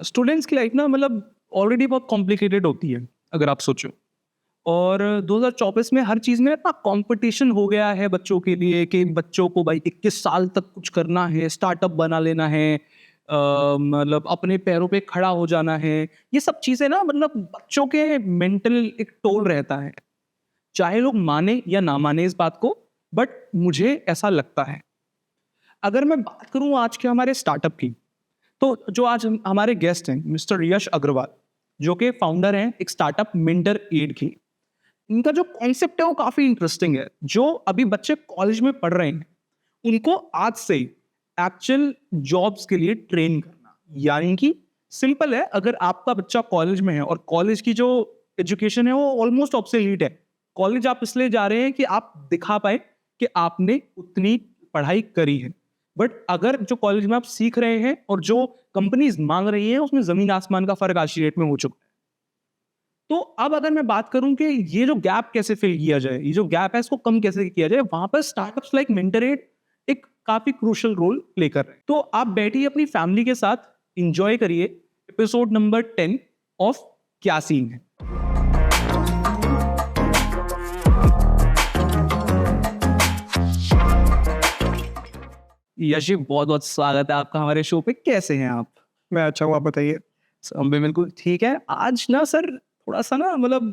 Students की life ना मतलब ऑलरेडी बहुत कॉम्प्लिकेटेड होती है अगर आप सोचो। और 2024 में हर चीज़ में इतना कंपटीशन हो गया है बच्चों के लिए कि बच्चों को भाई 21 साल तक कुछ करना है, स्टार्टअप बना लेना है, मतलब अपने पैरों पे खड़ा हो जाना है। ये सब चीज़ें ना मतलब बच्चों के मेंटल एक टोल रहता है, चाहे लोग माने या ना माने इस बात को, बट मुझे ऐसा लगता है। अगर मैं बात करूं आज के हमारे स्टार्टअप की, तो जो आज हमारे गेस्ट हैं मिस्टर यश अग्रवाल, जो कि फाउंडर हैं एक स्टार्टअप मिंटर एड की। इनका जो कॉन्सेप्ट है वो काफी इंटरेस्टिंग है। जो अभी बच्चे कॉलेज में पढ़ रहे हैं उनको आज से एक्चुअल जॉब्स के लिए ट्रेन करना, यानी कि सिंपल है, अगर आपका बच्चा कॉलेज में है और कॉलेज की जो एजुकेशन है वो ऑलमोस्ट ऑब्सोलीट है। कॉलेज आप इसलिए जा रहे हैं कि आप दिखा पाए कि आपने उतनी पढ़ाई करी है, बट अगर जो कॉलेज में आप सीख रहे हैं और जो कंपनीज मांग रही है उसमें जमीन आसमान का फर्क आज की डेट में हो चुका है। तो अब अगर मैं बात करूं कि ये जो गैप कैसे फिल किया जाए, ये जो गैप है इसको कम कैसे किया जाए, वहां पर स्टार्टअप्स लाइक मेंटरेट एक काफी क्रूशियल रोल प्ले कर रहे हैं। तो आप बैठिए अपनी फैमिली के साथ, इंजॉय करिए एपिसोड नंबर 10 ऑफ क्या सीन है। यश जी, बहुत बहुत स्वागत है आपका हमारे शो पे। कैसे हैं आप? मैं अच्छा हूँ, आप बताइए। हम भी बिल्कुल ठीक है। आज ना सर थोड़ा सा ना मतलब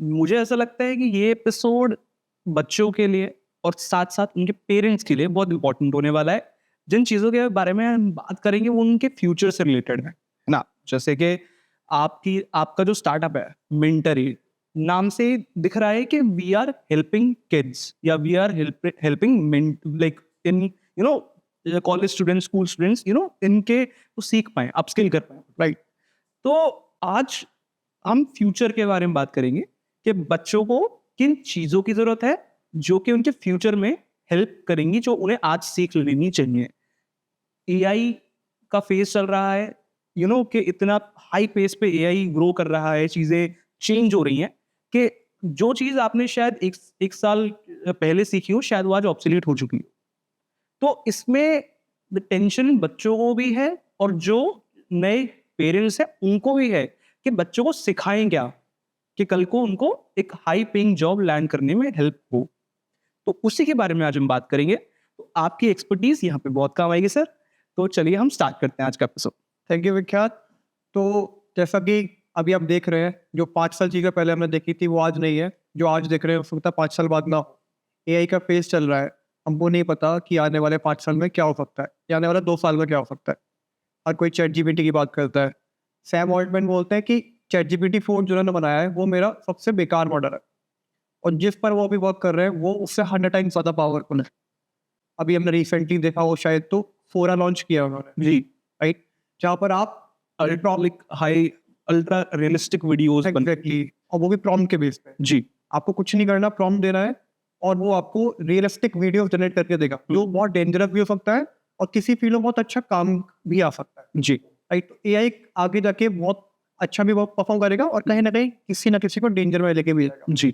मुझे ऐसा लगता है कि ये एपिसोड बच्चों के लिए और साथ साथ उनके पेरेंट्स के लिए बहुत इंपॉर्टेंट होने वाला है। जिन चीज़ों के बारे में हम बात करेंगे वो उनके फ्यूचर से रिलेटेड है ना। जैसे कि आपका जो स्टार्टअप है मिंटरी, नाम से ही दिख रहा है कि वी आर हेल्पिंग किड्स या we are helping like in college students, school students, इनके वो सीख पाए, अपस्किल कर पाए, राइट। तो आज हम फ्यूचर के बारे में बात करेंगे कि बच्चों को किन चीजों की जरूरत है जो कि उनके फ्यूचर में हेल्प करेंगी, जो उन्हें आज सीख लेनी चाहिए। एआई का फेस चल रहा है, कि इतना हाई पेस पे एआई ग्रो कर रहा है, चीजें चेंज हो रही हैं कि जो चीज आपने शायद एक साल पहले सीखी हो शायद वो आज ऑब्सोलीट हो चुकी हो। तो इसमें टेंशन बच्चों को भी है और जो नए पेरेंट्स हैं उनको भी है कि बच्चों को सिखाएं क्या कि कल को उनको एक हाई पेइंग जॉब लैंड करने में हेल्प हो। तो उसी के बारे में आज हम बात करेंगे। तो आपकी एक्सपर्टीज यहाँ पे बहुत काम आएगी सर। तो चलिए हम स्टार्ट करते हैं आज का एपिसोड। थैंक यू विख्यात। तो जैसा कि अभी आप देख रहे हैं, जो 5 साल चीज़ें पहले हमने देखी थी वो आज नहीं है। जो आज देख रहे हैं हो सकता है 5 साल बाद ना हो। एआई का फेज चल रहा है, हमको नहीं पता कि आने वाले 5 साल में क्या हो सकता है या आने वाले 2 साल में क्या हो सकता है। हर कोई चैट जीपीटी की बात करता है। सैम ऑल्टमैन बोलते हैं कि चैट जीपीटी 4 जो उन्होंने बनाया है वो मेरा सबसे बेकार मॉडल है, और जिस पर वो अभी वर्क कर रहे हैं वो उससे 100 टाइम्स ज़्यादा पावरफुल है। अभी हमने रिसेंटली देखा हो शायद, तो फोरा लॉन्च किया उन्होंने, जी। राइट, जहाँ पर आप अल्ट्रा रियलिस्टिक वीडियोस एग्जैक्टली, और वो भी प्रॉम्प्ट के बेस पे। जी। आपको कुछ नहीं करना, प्रॉम्प्ट देना है और वो आपको रियलिस्टिक वीडियो जनरेट करके देगा, जो बहुत डेंजरस भी हो सकता है और किसी फील्ड में बहुत अच्छा काम भी आ सकता है। जी। राइट, एआई आगे जाके बहुत अच्छा भी बहुत परफॉर्म करेगा और कहीं ना किसी को डेंजर में लेके भी जाएगा। जी।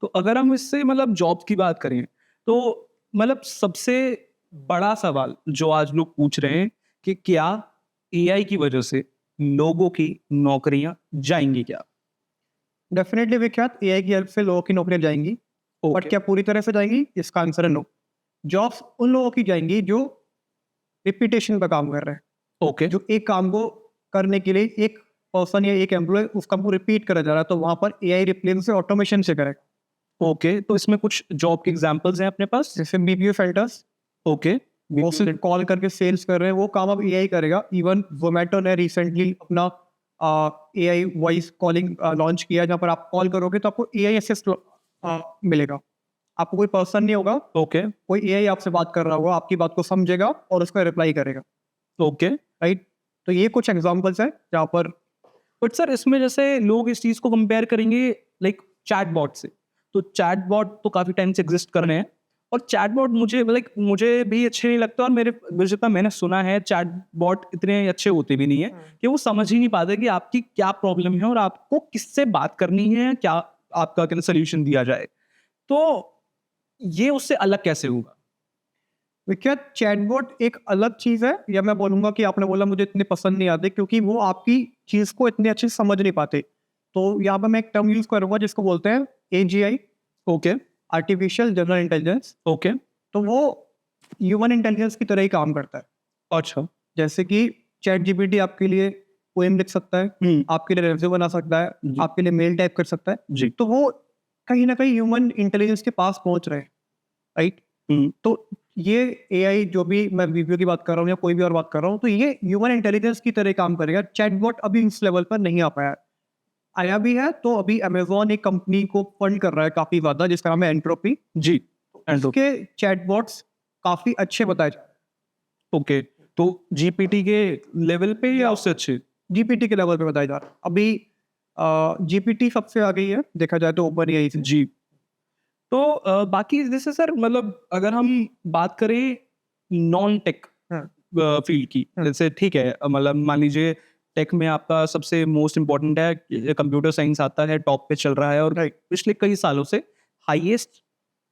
तो अगर हम इससे मतलब जॉब्स की बात करें तो मतलब सबसे बड़ा सवाल जो आज लोग पूछ रहे हैं कि क्या एआई की वजह से लोगों की नौकरियां जाएंगी क्या? डेफिनेटली विख्यात, एआई की हेल्प से लोगों की नौकरियां जाएंगी, बट ओके। क्या पूरी तरह से जाएंगी? इसका आंसर है नो। जॉब्स उन लोगों की जाएंगी जो रिपीटेशन पर काम कर रहे हैं, ओके। जो एक काम को करने के लिए एक पर्सन या एक एम्प्लॉय उस काम को रिपीट करा जा रहा है, तो वहां पर एआई रिप्लेस से ऑटोमेशन से करेगा। ओके, तो इसमें कुछ जॉब के एग्जांपल्स हैं अपने पास? जैसे बीपीओ फिल्टर्स, ओके। वो सिर्फ कॉल करके सेल्स कर रहे हैं, वो काम अब एआई करेगा। इवन जोमेटो ने रिसेंटली अपना एआई वॉइस कॉलिंग लॉन्च किया, जहाँ पर आप कॉल करोगे तो आपको एआई असिस्ट मिलेगा। आपको कोई पर्सन नहीं होगा, ओके। कोई एआई आपसे बात कर रहा होगा, आपकी बात को समझेगा और उसका रिप्लाई करेगा। ओके। राइट, तो ये कुछ एग्जांपल्स हैं जहाँ पर। बट सर इसमें जैसे लोग इस चीज को कंपेयर करेंगे लाइक चैटबॉट से, तो चैटबॉट तो काफी टाइम से एग्जिस्ट कर रहे हैं और चैटबॉट मुझे भी अच्छे नहीं लगता, और मेरे जितना मैंने सुना है चैटबॉट इतने अच्छे होते भी नहीं है कि वो समझ ही नहीं पाते कि आपकी क्या प्रॉब्लम है और आपको किससे बात करनी है, क्या आपका सोल्यूशन दिया जाए। तो ये उससे अलग कैसे होगा? विख्यात चैटबॉट एक अलग चीज है, या मैं बोलूंगा कि आपने बोला मुझे इतने पसंद नहीं आते क्योंकि वो आपकी चीज को इतने अच्छे से समझ नहीं पाते। तो यहाँ पर मैं एक टर्म यूज करूंगा जिसको बोलते हैं AGI, okay artificial general intelligence. Okay तो वो ह्यूमन इंटेलिजेंस की तरह ही काम करता है। अच्छा जैसे कि चैट जीपीटी आपके लिए पोएम लिख सकता है, आपके लिए रेज़्यूमे बना सकता है, जी। आपके लिए मेल टाइप कर सकता है। जी तो वो कहीं ना कहीं ह्यूमन इंटेलिजेंस के पास पहुंच रहे हैं, राइट। तो ये एआई जो भी मैं वीडियो की बात कर रहा हूँ या कोई भी और बात कर रहा हूँ, तो ये ह्यूमन इंटेलिजेंस की तरह काम करेगा। चैटबॉट अभी इस लेवल पर नहीं आ पाया है। आया भी है तो अभी अमेजोन एक कंपनी को फंड कर रहा है काफी ज्यादा, जिसका नाम है एंट्रोपी। जी उसके चैटबॉट्स काफी अच्छे बताए जा रहे हैं। ओके तो जीपीटी के लेवल पे या उससे अच्छे? जीपीटी के लेवल पे बताया जा रहा है अभी। जीपीटी सबसे आगे ही है देखा जाए तो, ओपन एआई से। जी तो बाकी जैसे सर मतलब अगर हम बात करें नॉन टेक हाँ। फील्ड की, जैसे ठीक है मतलब मान लीजिए टेक में आपका सबसे मोस्ट इम्पोर्टेंट है कंप्यूटर साइंस आता है, टॉप पे चल रहा है और राइट पिछले कई सालों से हाईएस्ट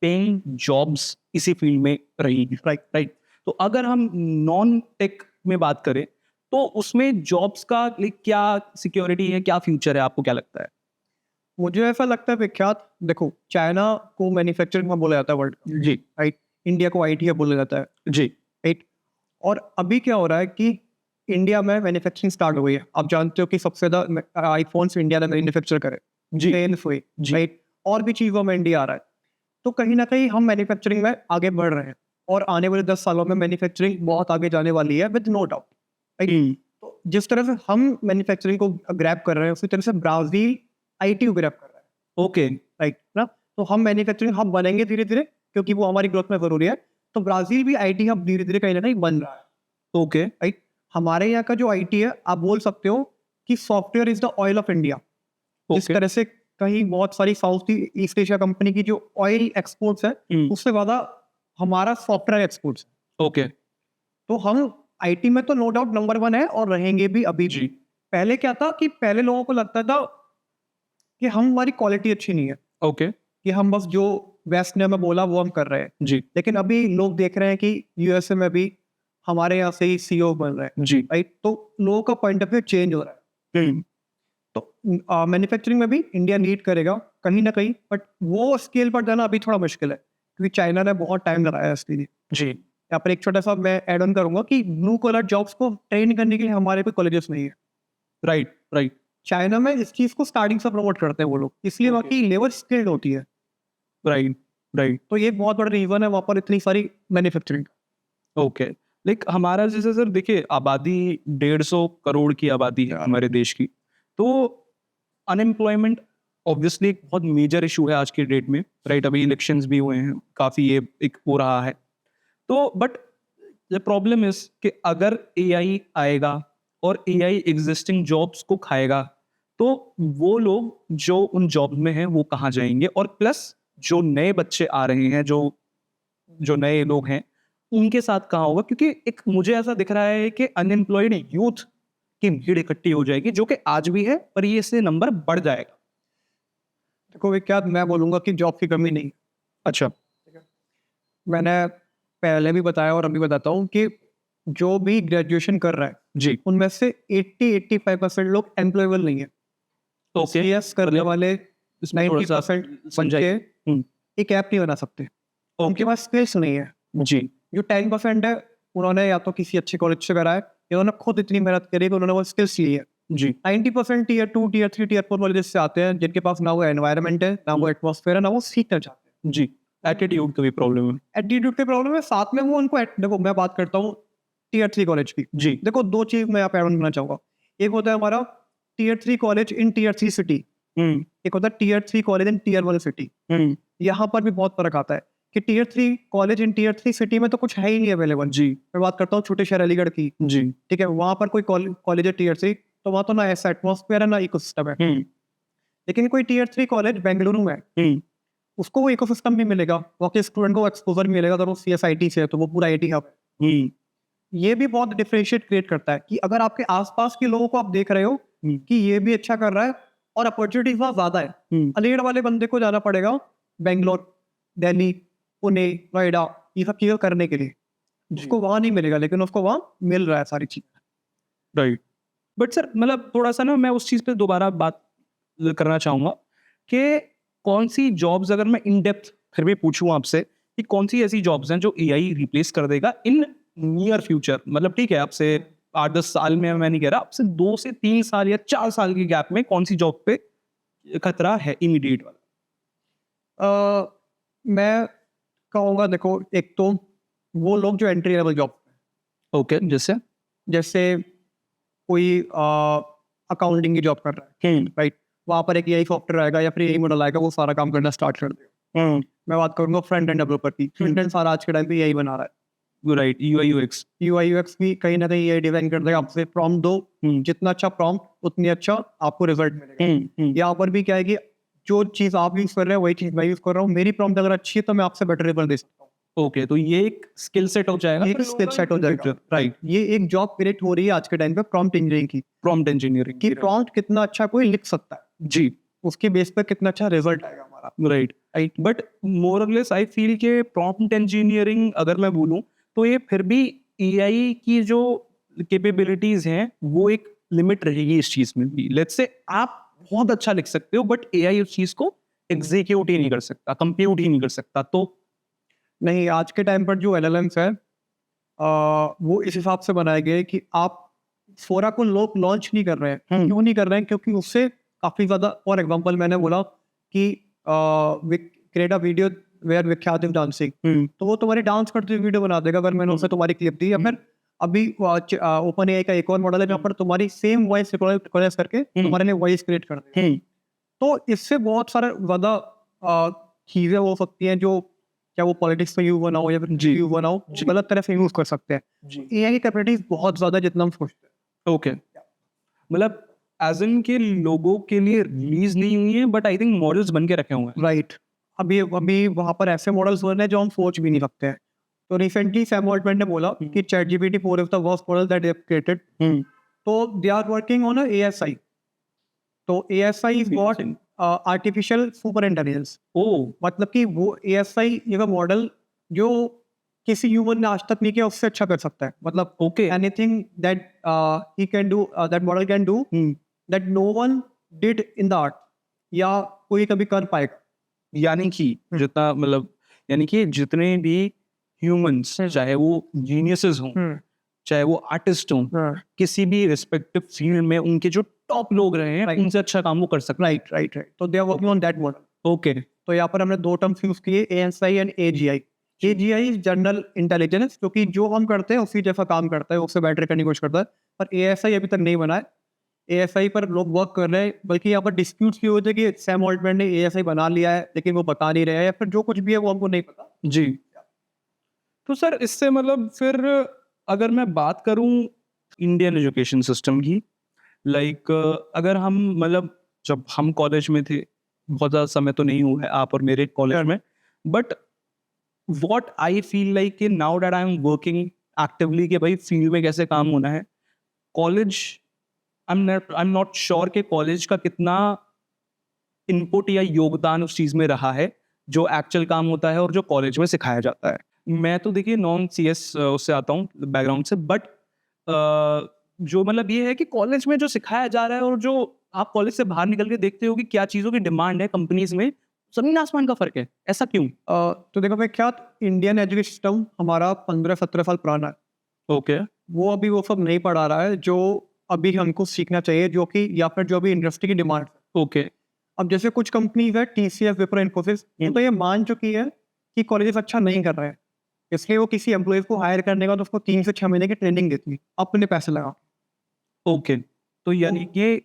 पेइंग जॉब्स इसी फील्ड में रही हैं। राइट राइट तो अगर हम नॉन टेक में बात करें तो उसमें जॉब्स का क्या सिक्योरिटी है, क्या फ्यूचर है, आपको क्या लगता है? मुझे ऐसा लगता है विख्यात, देखो चाइना को मैन्युफैक्चरिंग में बोला जाता है वर्ल्ड, जी राइट। इंडिया को आईटी हब बोला जाता है, जी राइट। और अभी क्या हो रहा है कि इंडिया में मैन्युफैक्चरिंग स्टार्ट हो गई है। आप जानते हो कि सबसे ज्यादा आईफोन्स इंडिया में मैन्युफैक्चर करे, जी सेल्स हुई, जी। राइट। और भी चीजों में इंडिया आ रहा है। तो कहीं ना कहीं हम मैन्युफैक्चरिंग में आगे बढ़ रहे हैं और आने वाले 10 सालों में मैन्युफैक्चरिंग बहुत आगे जाने वाली है, विद नो डाउट, राइट। तो जिस तरह से हम मैन्युफैक्चरिंग को ग्रैब कर रहे हैं, उसी तरह से ब्राजील आईटी को ग्रैब कर रहा है, ओके राइट ना। तो हम मैन्युफैक्चरिंग हब बनेंगे धीरे धीरे, क्योंकि वो हमारी ग्रोथ में जरूरी है। तो ब्राजील भी आईटी हब धीरे धीरे कहीं ना कहीं बन रहा है, ओके राइट। हमारे यहाँ का जो आईटी है, आप बोल सकते हो कि software is the oil of India. जिस ओके तरह से कहीं बहुत सारी साउथ ईस्ट एशिया कंपनी की जो ऑयल एक्सपोर्ट्स है, उससे ज्यादा हमारा सॉफ्टवेयर एक्सपोर्ट्स। ओके तो हम आईटी में तो नो डाउट नंबर 1 है और रहेंगे भी अभी भी। जी पहले क्या था कि पहले लोगों को लगता था कि हमारी क्वालिटी अच्छी नहीं है, ओके कि हम बस जो वेस्ट ने हमें बोला वो हम कर रहे हैं। जी लेकिन अभी लोग देख रहे हैं कि यूएसए में भी हमारे यहाँ से ही सीईओ बन रहे हैं, जी राइट। तो लोगों का पॉइंट ऑफ व्यू चेंज हो रहा है। तो मैन्युफैक्चरिंग में भी इंडिया लीड करेगा कहीं ना कहीं, बट वो स्केल पर जाना अभी थोड़ा मुश्किल है क्योंकि चाइना ने बहुत टाइम लगाया है इसके लिए। जी यहाँ पर एक छोटा सा मैं ऐड ऑन करूंगा कि ब्लू कॉलर जॉब्स को ट्रेन करने के लिए हमारे कोई कॉलेजेस नहीं है। राइट राइट चाइना में इस चीज को स्टार्टिंग से प्रमोट करते हैं वो लोग, इसलिए वहाँ की लेबर स्किल्ड होती है। राइट राइट तो ये बहुत बड़ा रीजन है वहाँ पर इतनी सारी मैन्युफैक्चरिंग। ओके लाइक हमारा जैसे सर देखिए आबादी 150 करोड़ की आबादी है हमारे देश की, तो अनएम्प्लॉयमेंट ऑब्वियसली एक बहुत मेजर इशू है आज की डेट में, राइट। अभी इलेक्शंस भी हुए हैं, काफ़ी ये एक हो रहा है। तो बट द प्रॉब्लम इज कि अगर एआई आएगा और एआई एग्जिस्टिंग जॉब्स को खाएगा तो वो लोग जो उन जॉब्स में हैं वो कहाँ जाएंगे, और प्लस जो नए बच्चे आ रहे हैं, जो जो नए लोग हैं उनके साथ कहाँ होगा, क्योंकि एक मुझे ऐसा दिख रहा है कि अनएम्प्लॉयड यूथ की भीड़ इकट्ठी हो जाएगी, जो कि आज भी है पर ये इससे नंबर बढ़ जाएगा। देखो क्या मैं बोलूंगा कि जॉब की कमी नहीं। अच्छा मैंने पहले भी बताया और अभी बताता हूँ कि जो भी ग्रेजुएशन कर रहा है जी उनमें से 80-85% लोग एम्प्लॉयबल नहीं है। ओके सीएस करने वाले इसमें थोड़ा सा 90% समझाइए। बच्चे एक ऐप नहीं बना सकते, उनके पास स्किल्स नहीं है। जी जो 10% है उन्होंने या तो किसी अच्छे कॉलेज से करा है या उन्होंने खुद इतनी मेहनत करी कि उन्होंने वो स्किल्स ली है। जी 90% टीयर 2 टीयर 3 टीयर 4 कॉलेज से आते हैं जिनके पास ना वो एनवायरनमेंट है, ना वो एटमॉस्फेयर है, ना वो सीखना चाहते हैं। जी एटीट्यूड का भी प्रॉब्लम है। एटीट्यूड की प्रॉब्लम है, साथ में वो उनको देखो मैं बात करता हूँ टीयर 3 कॉलेज की। जी देखो दो चीज मैं यहाँ पे ऐड करना चाहूंगा। एक होता है हमारा tier 3 college in tier 3 city, एक होता है tier 3 college in tier 1 city. यहाँ पर भी बहुत फर्क आता है कि tier 3 college in tier 3 city में तो कुछ है ही नहीं अवेलेबल। जी मैं बात करता हूँ छोटे शहर अलीगढ़ की, जी ठीक है। वहां पर कोई कॉलेज है टीयर 3, तो वहां तो ना ऐसा एटमॉस्फेयर है ना इकोसिस्टम है। लेकिन कोई टीयर 3 कॉलेज बेंगलुरु में, उसको वो इकोसिस्टम भी मिलेगा, वहाँ के स्टूडेंट को एक्सपोजर मिलेगा। अगर वो सीएसआईटी से है तो वो पूरा आईटी हब है। ये भी बहुत डिफरेंशिएट क्रिएट करता है कि अगर आपके आसपास के लोगों को आप देख रहे हो कि ये भी अच्छा कर रहा है और अपॉर्चुनिटीज बहुत ज्यादा है, अलीगढ़ वाले बंदे को जाना पड़ेगा बेंगलोर, दिल्ली, पुणे, नोएडा, ये सब चीजें करने के लिए। उसको वहां नहीं मिलेगा, लेकिन उसको वहां मिल रहा है सारी चीज। राइट। बट सर मतलब थोड़ा सा ना मैं उस चीज़ पे दोबारा बात करना चाहूँगा कि कौन सी जॉब्स, अगर मैं इन डेप्थ फिर भी पूछूं आपसे कि कौन सी ऐसी जॉब्स हैं जो एआई रिप्लेस कर देगा इन नियर फ्यूचर, मतलब ठीक है आपसे 8-10 साल में मैं नहीं कह रहा, आपसे 2 से 3 साल या 4 साल के गैप में कौन सी जॉब पे खतरा है इमीडिएट वाला? मैं कहूँगा, देखो, एक तो वो लोग जो एंट्री लेवल जॉब, ओके, जैसे जैसे कोई अकाउंटिंग की जॉब कर रहा है, राइट, वहाँ पर एक यही सॉफ्टवेयर आएगा या फिर यही मॉडल आएगा, वो सारा काम करना स्टार्ट कर देगा। मैं बात करूंगा फ्रंट एंड डेवलपर की, फ्रंट एंड सारा आज के टाइम पे यही बना रहा है। Right, UI UX. UI UX भी कहीं ना कहीं ये डिजाइन कर देगा, आपसे प्रॉम्प्ट दो, जितना अच्छा प्रॉम्प्ट उतनी अच्छा आपको रिजल्ट मिलेगा। यहाँ पर भी क्या है कि जो चीज आप यूज कर रहे हैं वही चीज मैं यूज कर रहा हूँ, मेरी प्रॉम्प्ट अगर अच्छी है तो मैं आपसे बेटर रिजल्ट दे सकता हूँ। ओके, तो ये एक स्किल सेट हो जाएगा, एक स्किल सेट हो जाएगा, राइट। ये एक जॉब क्रिएट हो रही है आज के टाइम पे प्रॉम्प्ट इंजीनियरिंग की, प्रॉम्प्ट इंजीनियरिंग कि प्रॉम्प्ट कितना अच्छा कोई लिख सकता है जी, उसके बेस पर कितना अच्छा रिजल्ट आएगा हमारा। राइट। बट मोर और लेस आई फील के प्रॉम्प्ट इंजीनियरिंग अगर मैं बोलूं तो ये फिर भी एआई की जो कैपेबिलिटीज हैं वो एक लिमिट रहेगी इस चीज में भी। लेट्स से आप बहुत अच्छा लिख सकते हो बट एआई उस चीज को एग्जीक्यूट ही नहीं कर सकता, कंप्यूट ही नहीं कर सकता। तो नहीं, आज के टाइम पर जो एलएलएम्स है वो इस हिसाब से बनाए गए कि आप फोरा को लोग लॉन्च नहीं कर रहे हैं। क्यों नहीं कर रहे हैं? क्योंकि उससे काफी ज्यादा, फॉर एग्जांपल मैंने बोला कि क्रिएट अ वीडियो वेयर विख्यात डांसिंग, तो वो तुम्हारी डांस करते हुए वीडियो बना देगा अगर मैंने उससे तुम्हारी क्लिप दी। या फिर अभी ओपन एआई का एक और मॉडल है जहाँ पर तुम्हारी सेम वॉइस रिकॉर्ड करके तुम्हारे लिए वॉइस क्रिएट कर देगा। तो इससे बहुत सारे ज्यादा चीजें हो सकती हैं जो, क्या वो पॉलिटिक्स में यूज बना हो या फिर यूज बना हो, गलत तरह से यूज कर सकते हैं। एआई की कैपेबिलिटीज बहुत ज्यादा जितना हम सोचते हैं। ओके, मतलब एज इन के लोगों के लिए रिलीज नहीं हुई है बट आई थिंक मॉडल्स बन के रखे हुए हैं। राइट, अभी वहां पर ऐसे मॉडल्स बन रहे हैं जो हम सोच भी नहीं सकते हैं। तो रिसेंटली सैम ऑल्टमैन ने बोला कि ChatGPT 4 is the worst model that they have created. तो they are working on ASI। तो ASI is what artificial super intelligence. मतलब कि वो ASI ये मॉडल जो किसी ह्यूमन ने आज तक नहीं किया उससे अच्छा कर सकता है। मतलब okay, anything that he can do, that model can do, that no one did in the art, या कोई कभी कर पाएगा। यानी कि जितना मतलब यानी कि जितने भी ह्यूमंस, चाहे वो जीनियसेस हों, चाहे वो आर्टिस्ट हों, किसी भी रिस्पेक्टिव फील्ड में उनके जो टॉप लोग रहे हैं उनसे अच्छा काम वो कर सकते हैं। राइट। तो they are working on that model. Okay, तो यहाँ पर हमने दो टर्म्स यूज किए, ASI and AGI। AGI is general intelligence, क्योंकि जो हम करते हैं उसी जैसा काम करता है, उससे बेटर करने की कोशिश करता है। पर ASI अभी तक नहीं बना है। ASI पर लोग वर्क कर रहे हैं, बल्कि यहाँ पर डिस्प्यूट्स भी होते हैं कि सैम ऑल्टमैन ने ASI बना लिया है लेकिन वो बता नहीं रहे हैं, या फिर जो कुछ भी है वो हमको नहीं पता जी। तो सर इससे मतलब फिर अगर मैं बात करूं इंडियन एजुकेशन सिस्टम की, लाइक अगर हम मतलब जब हम कॉलेज में थे, बहुत ज़्यादा समय तो नहीं हुआ है आप और मेरे कॉलेज में, but what I feel like कि now that I am working actively कि भाई फील्ड में कैसे काम होना है, college I am not sure कि कॉलेज का कितना इनपुट या योगदान उस चीज़ में रहा है जो एक्चुअल काम होता है और जो कॉलेज में सिखाया जाता है। मैं तो देखिए नॉन CS उससे आता हूँ बैकग्राउंड से, बट जो मतलब ये है कि कॉलेज में जो सिखाया जा रहा है और जो आप कॉलेज से बाहर निकल के देखते हो कि क्या चीज़ों की डिमांड है कंपनीज में, जमीन आसमान का फर्क है। ऐसा क्यों? तो देखो मैं क्या, इंडियन एजुकेशन सिस्टम हमारा 15-17 साल पुराना है। ओके, वो अभी वो सब नहीं पढ़ा रहा है जो अभी हमको सीखना चाहिए, जो कि या फिर जो अभी इंडस्ट्री की डिमांड है। ओके, अब जैसे कुछ कंपनीज है, TCS, विप्रो, इन्फोसिस, तो ये मान चुकी है कि कॉलेजेस अच्छा नहीं कर रहे हैं, इसलिए वो किसी एम्प्लॉयज को हायर करने का तो उसको 3 से 6 महीने की ट्रेनिंग देती है अपने पैसे लगा। ओके। तो यानी कि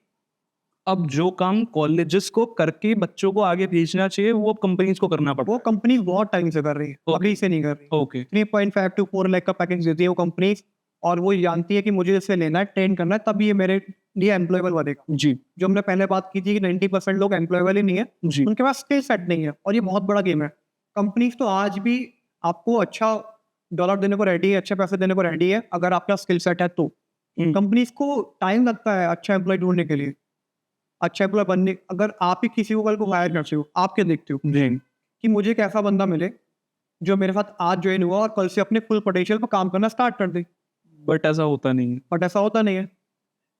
अब जो काम कॉलेजेस को करके बच्चों को आगे भेजना चाहिए वो अब कंपनीज को करना पड़ता वो कंपनी बहुत टाइम से कर रही है, अभी से नहीं कर रही। ओके, 3.5 to 4 लाख का पैकेज देती है वो कंपनी, और वो जानती है कि मुझे इसे लेना है, ट्रेन करना है, तब ये मेरे लिए एम्प्लॉयबल बनेगा। जी जो हमने पहले बात की थी कि 90% लोग एम्प्लॉयबल ही नहीं है, जी, उनके पास स्किल सेट नहीं है, और ये बहुत बड़ा गेम है। कंपनीज तो आज भी आपको अच्छा डॉलर देने को रेडी है, अच्छे पैसे देने को रेडी है अगर आपका स्किल सेट है तो। कंपनीज को टाइम लगता है अच्छा एम्प्लॉय ढूंढने के लिए, अच्छा एम्प्लॉय बनने। अगर आप ही किसी को कल को हायर करते हो, आप क्या देखते हो जी, कि मुझे एक ऐसा बंदा मिले जो मेरे साथ आज ज्वाइन हुआ और कल से अपने फुल पोटेंशियल पर काम करना स्टार्ट कर दे। बट ऐसा होता नहीं है। बट ऐसा होता नहीं है।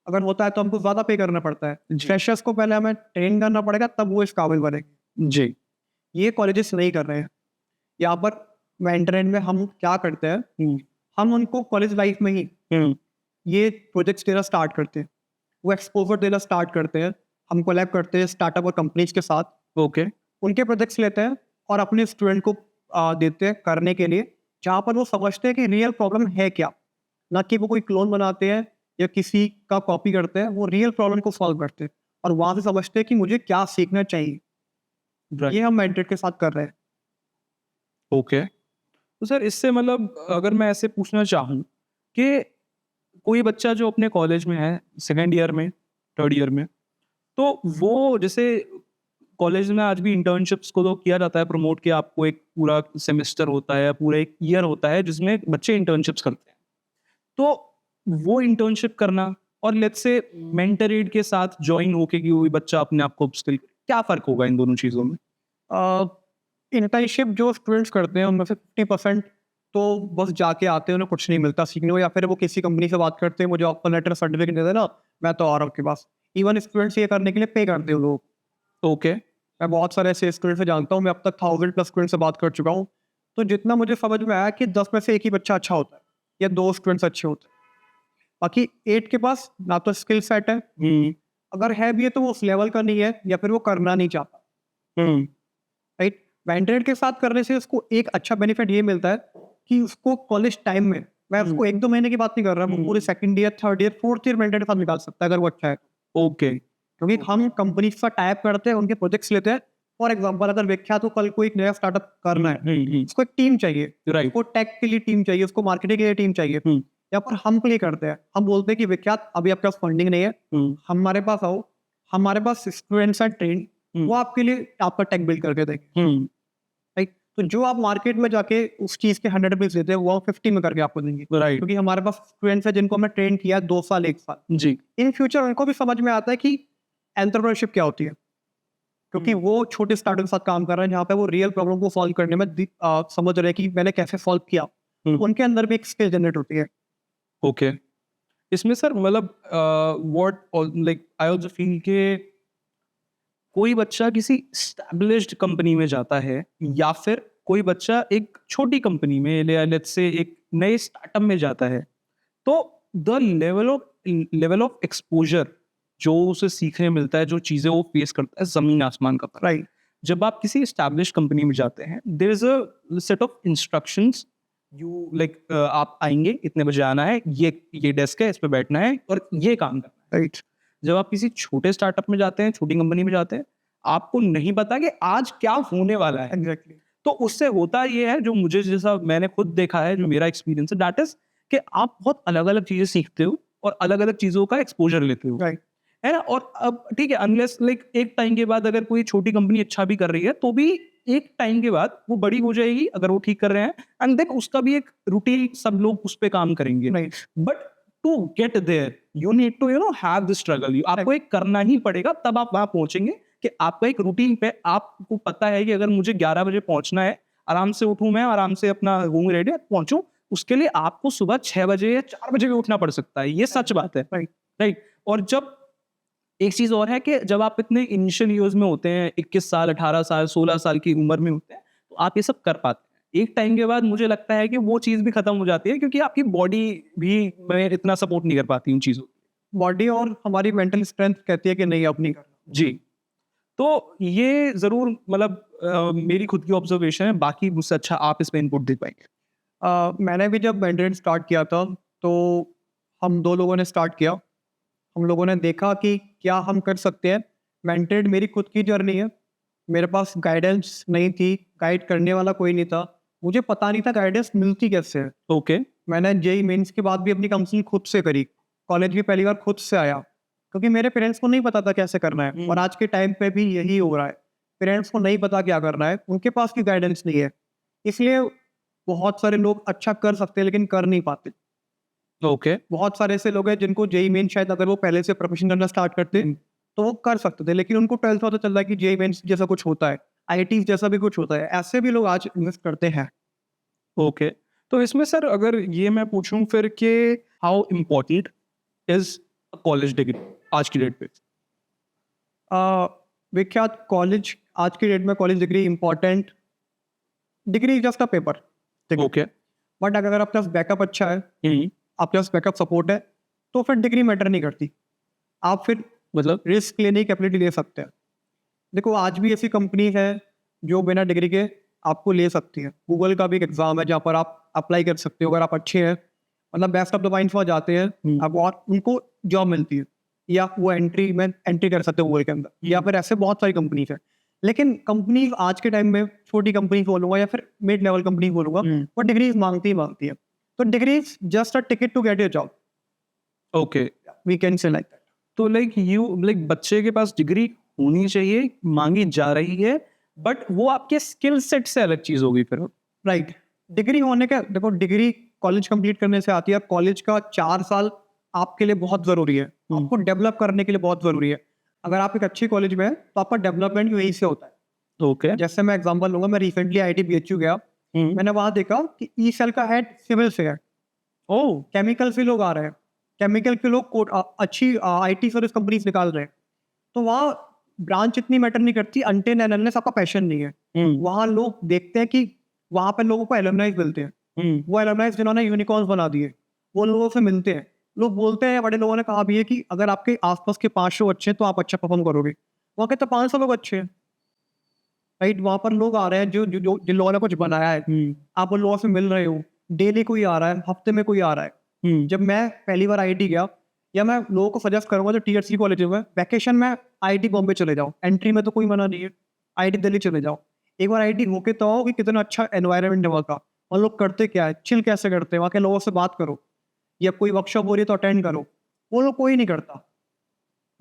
अगर होता है तो हमको ज़्यादा पे करना पड़ता है। जी। फ्रेशर्स को पहले हमें ट्रेन करना पड़ेगा, तब वो इस काबिल बनेंगे। जी। ये कॉलेजेस नहीं कर रहे हैं। यहाँ पर मेंटरेंट में हम क्या करते हैं, हम्म, हम उनको कॉलेज लाइफ में ही हम्म, ये प्रोजेक्ट्स देना स्टार्ट करते हैं, वो एक्सपोजर देना स्टार्ट करते हैं। हम कोलैब करते हैं स्टार्टअप और कंपनीज के साथ, ओके। उनके प्रोजेक्ट्स लेते हैं और अपने स्टूडेंट को देते हैं करने के लिए, जहाँ पर वो समझते हैं कि रियल प्रॉब्लम है क्या। ना कि वो कोई क्लोन बनाते हैं या किसी का कॉपी करते हैं, वो रियल प्रॉब्लम को सॉल्व करते हैं और वहाँ से समझते हैं कि मुझे क्या सीखना चाहिए। राइट। ये हम मेंटरेट के साथ कर रहे हैं। ओके। तो सर इससे मतलब अगर मैं ऐसे पूछना चाहूँ कि कोई बच्चा जो अपने कॉलेज में है, सेकेंड ईयर में, थर्ड ईयर में, तो वो जैसे कॉलेज में आज भी इंटर्नशिप्स को तो किया जाता है प्रमोट, कि आपको एक पूरा सेमेस्टर होता है, पूरा एक ईयर होता है जिसमें बच्चे इंटर्नशिप्स करते हैं। तो वो इंटर्नशिप करना और लेट्स से मेंटर एड के साथ ज्वाइन होके कि कोई बच्चा अपने आप को अपस्किल, क्या फ़र्क होगा इन दोनों चीज़ों में? इंटर्नशिप जो स्टूडेंट्स करते हैं उनमें से 50% तो बस जाके आते हैं, उन्हें कुछ नहीं मिलता सीखने को, या फिर वो किसी कंपनी से बात करते हैं, मुझे ऑफर लेटर सर्टिफिकेट दे देना, मैं तो आ रहा हूँ आपके पास। इवन स्टूडेंट्स ये करने के लिए पे करते हैं लोग। ओके। मैं बहुत सारे ऐसे स्टूडेंट से जानता हूँ, मैं अब तक 1000+ स्टूडेंट से बात कर चुका हूँ। तो जितना मुझे समझ में आया कि 10 में से एक ही बच्चा अच्छा होता है या 2 स्टूडेंट्स अच्छे होते हैं। बाकी 8 के पास ना तो स्किल सेट है, हुँ, अगर है भी है तो वो उस लेवल का नहीं है, या फिर वो करना नहीं चाहता। हुँ, राइट। मेंटरेट के साथ करने से उसको एक अच्छा बेनिफिट ये मिलता है कि उसको कॉलेज टाइम में, मैं उसको 1-2 महीने की बात नहीं कर रहा, वो पूरे second year, third year, fourth year मेंटरेट के साथ निकाल सकता है अगर वो अच्छा है। ओके। क्योंकि हम कंपनी के साथ टाइप करते हैं, उनके प्रोजेक्ट्स लेते हैं। फॉर एग्जांपल अगर विख्यात को कल कोई एक नया स्टार्टअप करना है, उसको एक टीम चाहिए, राइट। उसको टेक के लिए टीम चाहिए, उसको मार्केटिंग के लिए टीम चाहिए। हुँ, यहाँ पर हम प्ले करते हैं, हम बोलते हैं कि विख्यात अभी आपके पास फंडिंग नहीं है, हुँ, हमारे पास आओ, हमारे पास स्टूडेंट्स हैं ट्रेन, वो आपके लिए आपका टेक बिल्ड करके देंगे। हुँ, राइट। तो जो आप मार्केट में जाके उस चीज के 100 रुपीज देते हैं, वो 50 में करके आपको देंगे, राइट। क्योंकि हमारे पास स्टूडेंट्स हैं जिनको हमने ट्रेन किया 2 साल 1 साल। जी। इन फ्यूचर उनको भी समझ में आता है कि एंटरप्रेन्योरशिप क्या होती है, क्योंकि वो छोटे स्टार्टअप के साथ काम कर रहे हैं जहाँ पे वो रियल प्रॉब्लम को सॉल्व करने में समझ रहे हैं कि मैंने कैसे सॉल्व किया। हुँ, उनके अंदर भी एक स्किल जनरेट होती है। ओके। इसमें सर मतलब what like I also feel के कोई बच्चा किसी एस्टैब्लिश्ड कंपनी में जाता है या फिर कोई बच्चा एक छोटी कंपनी में लेट्स से एक नए स्टार्टअप में जाता है, तो द लेवल ऑफ एक्सपोजर जो उसे सीखने मिलता है, जो चीज़ें वो फेस करता है, ज़मीन आसमान का फर्क। राइट। जब आप किसी एस्टैब्लिश कंपनी में जाते हैं, there is a set of instructions, you like आप आएंगे, इतने बजे आना है, ये डेस्क है, इस पे बैठना है और ये काम करना है। राइट। जब आप किसी छोटे स्टार्टअप में जाते हैं, छोटी कंपनी में जाते हैं, आपको नहीं पता कि आज क्या होने वाला है। एग्जैक्टली। तो उससे होता ये है, जो मुझे, जैसा मैंने खुद देखा है, जो मेरा एक्सपीरियंस है, दैट इज कि आप बहुत अलग अलग चीजें सीखते हो और अलग अलग चीजों का एक्सपोजर लेते हो, राइट। है ना। और अब ठीक है, अनलेस लाइक एक टाइम के बाद अगर कोई छोटी कंपनी अच्छा भी कर रही है, तो भी एक टाइम के बाद वो बड़ी हो जाएगी अगर वो ठीक कर रहे हैं, एंड देन उसका भी एक रूटीन, सब लोग उस पे काम करेंगे। Right. But to get there you need to have the struggle, आपको एक करना ही पड़ेगा, तब आप वहां पहुंचेंगे कि आपका एक रूटीन पे आपको पता है कि अगर मुझे 11 बजे पहुंचना है, आराम से उठूं, मैं आराम से अपना रूम रेडी पहुंचूं, उसके लिए आपको सुबह 6 बजे या 4 बजे भी उठना पड़ सकता है, ये सच बात है। राइट। राइट। और जब एक चीज और है कि जब आप इतने इनिशियल ईयर्स में होते हैं, 21 साल, 18 साल, 16 साल की उम्र में होते हैं, तो आप ये सब कर पाते हैं। एक टाइम के बाद मुझे लगता है कि वो चीज भी खत्म हो जाती है, क्योंकि आपकी बॉडी भी मैं इतना सपोर्ट नहीं कर पाती उन चीजों को। बॉडी और हमारी मेंटल स्ट्रेंथ कहती है कि नहीं, अब नहीं करना। जी। तो ये जरूर मतलब मेरी खुद की ऑब्जर्वेशन है, बाकी मुझसे अच्छा आप इस पे इनपुट दे पाएंगे। मैंने भी जब मेंटरेट स्टार्ट किया था, तो हम 2 लोगों ने स्टार्ट किया। हम लोगों ने देखा कि क्या हम कर सकते हैं। मेंटरेट मेरी खुद की जर्नी है। मेरे पास गाइडेंस नहीं थी, गाइड करने वाला कोई नहीं था। मुझे पता नहीं था गाइडेंस मिलती कैसे है। ओके। मैंने जेईई मेंस के बाद भी अपनी काउंसलिंग खुद से करी। कॉलेज भी पहली बार खुद से आया, क्योंकि मेरे पेरेंट्स को नहीं पता था कैसे करना है, और आज के टाइम पे भी यही हो रहा है। पेरेंट्स को नहीं पता क्या करना है, उनके पास भी गाइडेंस नहीं है। इसलिए बहुत सारे लोग अच्छा कर सकते हैं लेकिन कर नहीं पाते। ओके। बहुत सारे ऐसे लोग हैं जिनको जेईई मेंस शायद अगर वो पहले से प्रिपरेशन करना स्टार्ट करते तो वो कर सकते थे, लेकिन उनको 12th पता चल रहा है कि जेईई मेंस जैसा कुछ होता है, आईआईटी जैसा भी कुछ होता है। ऐसे भी लोग आज इन्वेस्ट करते हैं। ओके, तो इसमें सर अगर ये मैं पूछूं फिर कि how important is college degree आज की डेट पे? विख्यात कॉलेज आज की डेट में college degree important, degree just a paper, okay. But अगर आपके पास बैकअप अच्छा है, आपके पास बैकअप सपोर्ट है, तो फिर डिग्री मैटर नहीं करती। आप फिर मतलब रिस्क लेने की कैपेबिलिटी ले सकते हैं। देखो आज भी ऐसी कंपनी है जो बिना डिग्री के आपको ले सकती है। गूगल का भी एक एग्जाम है जहाँ पर आप अप्लाई कर सकते हो, अगर आप अच्छे हैं, मतलब बेस्ट ऑफ द माइंड्स वहाँ जाते हैं, आप और उनको जॉब मिलती है, या वो एंट्री कर सकते हो गूगल के अंदर, या फिर ऐसे बहुत सारी कंपनीज है। लेकिन कंपनी आज के टाइम में छोटी कंपनी बोलूंगा या फिर मिड लेवल कंपनी बोलूंगा, वो डिग्रीज मांगती ही मांगती है। तो degrees just a ticket to get your job, okay, we can say like that. तो लाइक बच्चे के पास डिग्री होनी चाहिए, मांगी जा रही है, बट वो आपके स्किल सेट से अलग चीज होगी फिर। राइट, डिग्री होने का देखो, डिग्री कॉलेज कंप्लीट करने से आती है। कॉलेज का 4 साल आपके लिए बहुत जरूरी है, आपको डेवलप करने के लिए बहुत जरूरी है। अगर आप एक अच्छे कॉलेज में हैं तो आपका डेवलपमेंट यहीं से होता है। ओके। जैसे मैं एग्जांपल लूंगा, मैं रिसेंटली आईआईटी बीएचयू गया, मैंने वहां देखा कि ई सेल का हेड सिविल से है, ओह, केमिकल से लोग आ रहे हैं, केमिकल के लोग अच्छी आईटी सर्विस कंपनीज निकाल रहे हैं। तो वहाँ ब्रांच इतनी मैटर नहीं करती अनटिल एंड अनलेस आपका पैशन नहीं है। वहाँ लोग देखते हैं कि वहाँ पर लोगों को एलुमनाइज मिलते हैं, वो एलुमनाइज जिन्होंने यूनिकॉर्न्स बना दिए, वो लोगों से मिलते हैं। लोग बोलते हैं, बड़े लोगों ने कहा भी है कि अगर आपके आसपास के 5 लोग अच्छे हैं तो आप अच्छा परफॉर्म करोगे। वहाँ के तो 500 लोग अच्छे हैं, राइट। वहाँ पर लोग आ रहे हैं जो जो जो- जिन लोगों ने कुछ बनाया है, आप उन लोगों से मिल रहे हो। डेली कोई आ रहा है, हफ्ते में कोई आ रहा है। जब मैं पहली बार आईआईटी गया, या मैं लोगों को सजेस्ट करूंगा जो टीयर 3 कॉलेज में वैकेशन में आईआईटी बॉम्बे चले जाओ, एंट्री में तो कोई मना नहीं है, आईआईटी दिल्ली चले जाओ। एक बार आईआईटी होके तो आओ कि कितना अच्छा एनवायरनमेंट है वहाँ का, और लोग करते क्या है, चिल कैसे करते हैं, वहाँ के लोगों से बात करो, या कोई वर्कशॉप हो रही है तो अटेंड करो। वो लोग कोई नहीं करता।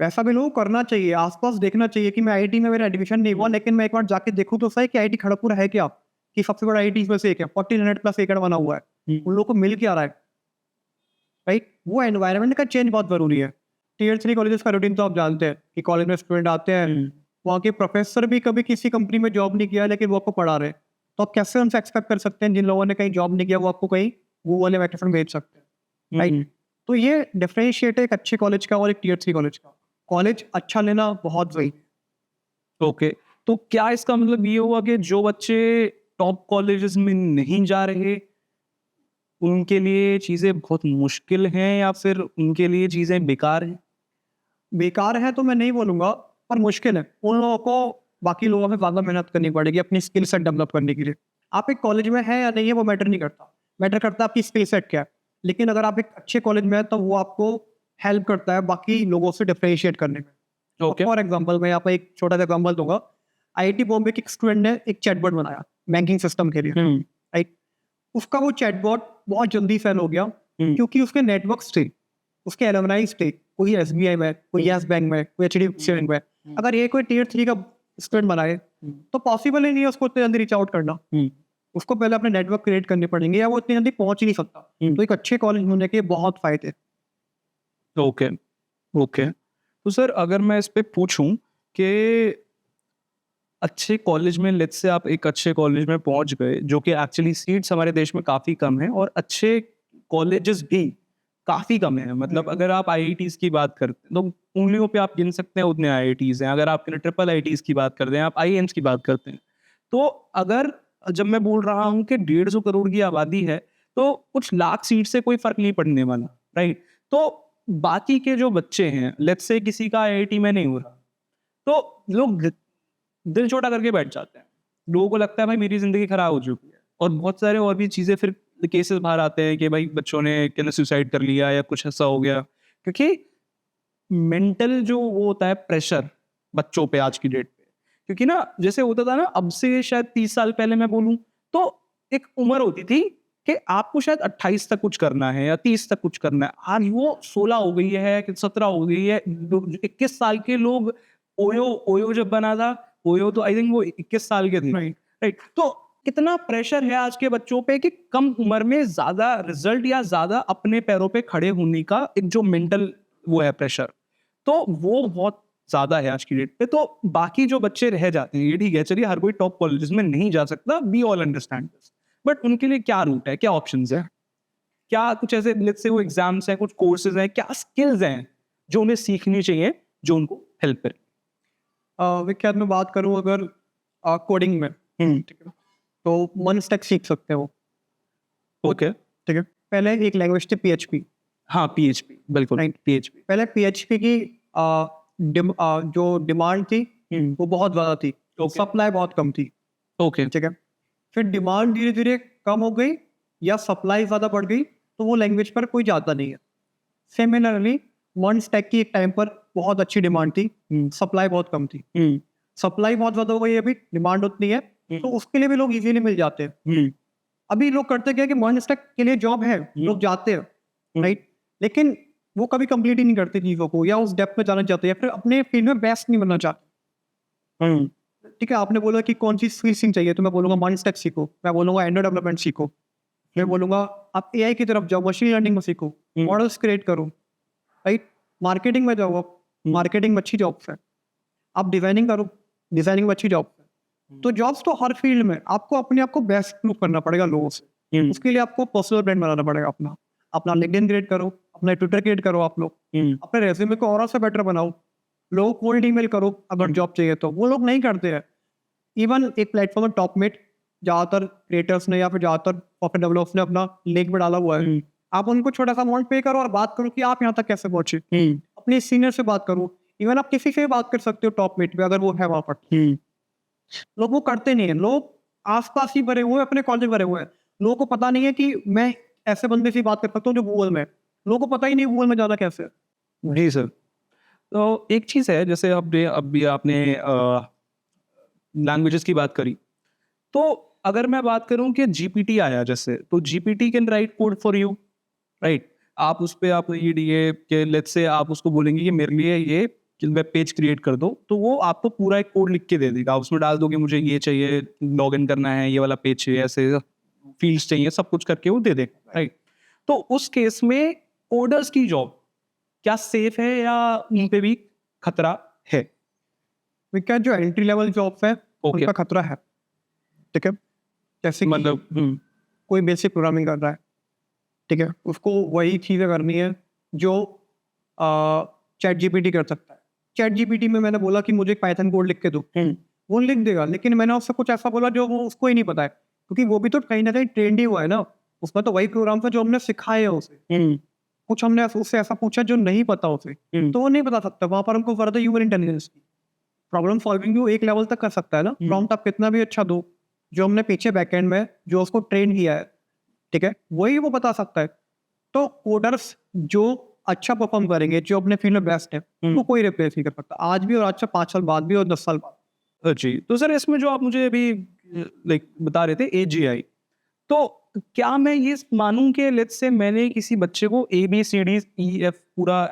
वैसा भी लोगों को करना चाहिए, आसपास देखना चाहिए कि मैं आईआईटी में मेरा एडमिशन नहीं हुआ, लेकिन मैं एक बार जाके देखूँ तो सही कि आईआईटी खड़गपुर है क्या, कि सबसे बड़ा आईआईटी इसमें से एक है, 1400 प्लस एकड़ बना हुआ है, उन लोगों को मिल क्या रहा है, राइट। वो एनवायरनमेंट का चेंज बहुत जरूरी है। टीयर 3 कॉलेजेस का रूटीन तो आप जानते हैं कि कॉलेज में स्टूडेंट आते हैं, वहाँ के प्रोफेसर भी कभी किसी कंपनी में जॉब नहीं किया लेकिन वो आपको पढ़ा रहे हैं। तो आप कैसे उनसे एक्सपेक्ट कर सकते हैं, जिन लोगों ने कहीं जॉब नहीं किया वो आपको कहीं गूगल या वैकेशन भेज सकते हैं, राइट। तो ये डिफरेंशिएट है एक अच्छे कॉलेज का और एक टीयर 3 कॉलेज का। कॉलेज अच्छा लेना बहुत जरूरी है। ओके, तो क्या इसका मतलब ये हुआ कि जो बच्चे टॉप कॉलेजेस में नहीं जा रहे उनके लिए चीजें बहुत मुश्किल हैं, या फिर उनके लिए चीजें बेकार हैं? बेकार है तो मैं नहीं बोलूंगा, पर मुश्किल है। उन लोगों को बाकी लोगों से ज्यादा मेहनत करनी पड़ेगी अपनी स्किल सेट डेवलप करने के लिए। आप एक कॉलेज में है या नहीं है वो मैटर नहीं करता, मैटर करता है आपकी स्किल सेट क्या है। लेकिन अगर आप एक अच्छे कॉलेज में है तो वो आपको हेल्प करता है बाकी लोगों से डिफरेंशिएट करने में। ओके। फॉर एग्जाम्पल मैं यहाँ पे एक छोटा सा एग्जाम्पल दूंगा। आईआईटी बॉम्बे के एक स्टूडेंट ने एक चैटबॉट बनाया बैंकिंग सिस्टम के लिए, राइट। उसका वो चैटबॉट बहुत जल्दी सेल हो गया क्योंकि उसके नेटवर्क्स थे, उसके एलुमनाइज थे, कोई एसबीआई में, कोई यस बैंक में, कोई एचडीएफसी बैंक में। अगर ये कोई टीयर 3 का स्टूडेंट बनाए तो पॉसिबल ही नहीं है उसको इतनी जल्दी रीच आउट करना। उसको पहले अपने नेटवर्क क्रिएट करने पड़ेंगे, या वो इतनी जल्दी पहुंच ही नहीं सकता। तो एक अच्छे कॉलेज होने के बहुत फायदे। ओके। ओके, तो सर अगर मैं इस पे पूछूं कि अच्छे कॉलेज में, लेट्स से आप एक अच्छे कॉलेज में पहुंच गए, जो कि एक्चुअली सीट्स हमारे देश में काफ़ी कम है और अच्छे कॉलेजेस भी काफ़ी कम है। मतलब अगर आप आईआईटीज़ की बात करते हैं तो उंगलियों पे आप गिन सकते हैं उतने आईआईटीज़ हैं। अगर आप ट्रिपल आईआईटीज़ की बात करते हैं, आप आईएम्स की बात करते हैं, तो अगर जब मैं बोल रहा हूँ कि 150 करोड़ की आबादी है तो कुछ लाख सीट से कोई फर्क नहीं पड़ने वाला, राइट। तो बाकी के जो बच्चे हैं, लेट्स से किसी का आईआईटी में नहीं हो रहा, तो लोग दिल छोटा करके बैठ जाते हैं। लोगों को लगता है भाई मेरी ज़िंदगी खराब हो चुकी है, और बहुत सारे और भी चीज़ें फिर केसेस बाहर आते हैं कि भाई बच्चों ने किन्होंने सुसाइड कर लिया या कुछ ऐसा हो गया, क्योंकि मेंटल जो वो होता है प्रेशर बच्चों पे आज की डेट पे। क्योंकि ना जैसे होता था ना, अब से शायद 30 साल पहले मैं बोलूँ तो एक उम्र होती थी कि आपको शायद 28 तक कुछ करना है या 30 तक कुछ करना है। आज वो 16 हो गई है कि 17 हो गई है। 21 साल के लोग, ओयो ओयो जब बना था, ओयो तो आई थिंक वो 21 साल के थे, राइट। तो कितना प्रेशर है आज के बच्चों पे कि कम उम्र में ज्यादा रिजल्ट या ज्यादा अपने पैरों पे खड़े होने का एक जो मेंटल वो है प्रेशर, तो वो बहुत ज्यादा है आज की डेट पे। तो बाकी जो बच्चे रह जाते हैं, ये ठीक है, चलिए हर कोई टॉप कॉलेजेस में नहीं जा सकता, we all understand this, but उनके लिए क्या रूट है, क्या ऑप्शंस है, क्या कुछ ऐसे लेट्स से वो एग्जाम्स हैं, कुछ कोर्सेज हैं, क्या स्किल्स हैं जो उन्हें सीखनी चाहिए जो उनको हेल्प करे? विख्यात में बात करूं अगर कोडिंग में, ठीक है, तो वन स्टैक सीख सकते हो। ओके, ठीक है, पहले एक लैंग्वेज थी PHP। हाँ PHP, बिल्कुल Right. PHP। पहले PHP की जो डिमांड थी वो बहुत ज़्यादा थी, Okay. सप्लाई बहुत कम थी। ओके, ठीक है, फिर डिमांड धीरे धीरे कम हो गई या सप्लाई ज़्यादा बढ़ गई तो वो लैंग्वेज पर कोई जाता नहीं है। सिमिलरली वन स्टैक की एक टाइम पर बहुत अच्छी डिमांड थी, सप्लाई बहुत कम थी। सप्लाई बहुत ज़्यादा हो गई, अभी डिमांड उतनी है तो उसके लिए भी लोग इजीली मिल जाते हैं। अभी लोग करते क्या कि वन स्टैक के लिए जॉब है, लोग जाते हैं, राइट, लेकिन वो कभी कंप्लीट ही नहीं करते चीज़ों को, या उस डेप्थ में जाना चाहते हैं, या फिर अपने फील्ड में बेस्ट नहीं बनना चाहते। ठीक है, आपने बोला कि कौन सी स्किल चाहिए, तो मैं बोलूंगा वन स्टैक सीखो, मैं बोलूंगा एंड्रॉइड डेवलपमेंट सीखो, मैं बोलूंगा आप AI की तरफ जाओ, मशीन लर्निंग में सीखो, मॉडल्स क्रिएट करो, राइट, मार्केटिंग में जाओ, मार्केटिंग में अच्छी जॉब्स है, आप डिजाइनिंग करो, डिजाइनिंग में अच्छी जॉब्स है। तो जॉब्स तो हर फील्ड में आपको अपने आप को बेस्ट प्रूव करना पड़ेगा लोगों से। उसके लिए आपको पर्सनल ब्रांड बनाना पड़ेगा, अपना अपना लिंक्डइन क्रिएट करो, अपना ट्विटर क्रिएट करो, आप लोग अपने रेज्यूमे को और से बेटर बनाओ, लोगों को कोल्ड ईमेल करो अगर जॉब चाहिए तो। वो लोग नहीं करते हैं। इवन एक प्लेटफॉर्म है टॉपमेट, ज़्यादातर क्रिएटर्स ने या फिर ज़्यादातर सॉफ्टवेयर डेवलपर्स ने अपना लिंक में डाला हुआ है। आप उनको छोटा सा अमाउंट पे करो और बात करो कि आप यहाँ तक कैसे पहुंचे। अपने सीनियर से बात करो, इवन आप किसी से भी बात कर सकते हो टॉपमेट पे अगर वो है वहाँ पर। लोग वो करते नहीं है, लोग आसपास ही भरे हुए हैं, अपने कॉलेज भरे हुए हैं। लोगों को पता नहीं है कि मैं ऐसे बंदे से बात कर सकता हूँ जो गूगल में है। लोगों को पता ही नहीं गूगल में जाना कैसे है। जी सर। तो एक चीज़ है, जैसे अभी आपने लैंग्वेजेस की बात करी, तो अगर मैं बात करूं कि GPT आया जैसे, तो GPT can write code for you, right? आप उस पे आप ये दिए कि लेट्स से आप उसको बोलेंगे कि मेरे लिए ये वेब पेज क्रिएट कर दो, तो वो आपको पूरा एक कोड लिख के दे देगा। उसमें डाल दोगे मुझे ये चाहिए, लॉगिन करना है, ये वाला पेज चाहिए, ऐसे फील्ड्स चाहिए, सब कुछ करके वो दे देगा, राइट? तो उस केस में कोडर्स की जॉब क्या सेफ है या उन पे भी खतरा है? क्या जो एंट्री लेवल जॉब्स है Okay. उनका खतरा है। ठीक है, जैसे कि मतलब कोई बेसिक प्रोग्रामिंग कर रहा है, ठीक है, उसको वही चीज़ें करनी है जो चैट GPT कर सकता है। चैट GPT में मैंने बोला कि मुझे पाइथन कोड लिख के दो, वो लिख देगा, लेकिन मैंने उससे कुछ ऐसा बोला जो वो उसको ही नहीं पता है, क्योंकि वो भी तो कहीं ना कहीं ट्रेंड ही हुआ है ना। उसमें तो वही प्रोग्राम था जो हमने सिखाए है उसे। कुछ हमने उससे ऐसा पूछा जो नहीं पता उसे, तो वो नहीं बता सकता। वहां पर हमको जरूरत है ह्यूमन इंटेलिजेंस की। प्रॉब्लम सॉल्विंग भी वो एक लेवल तक कर सकता है ना। प्रॉम्प्ट आप कितना भी अच्छा दो, जो हमने पीछे बैकएंड में जो उसको ट्रेन किया है, ठीक है, वही वो बता सकता है। तो कोडर्स जो अच्छा परफॉर्म करेंगे, जो अपने फील्ड में बेस्ट है, वो कोई रिप्लेस नहीं कर सकता, आज भी और आज से 5 साल बाद भी और 10 साल बाद। जी। तो सर इसमें जो आप मुझे अभी लाइक बता रहे थे AGI, तो क्या मैं ये मानूं कि लेट्स से मैंने किसी बच्चे को ABCDEF पूरा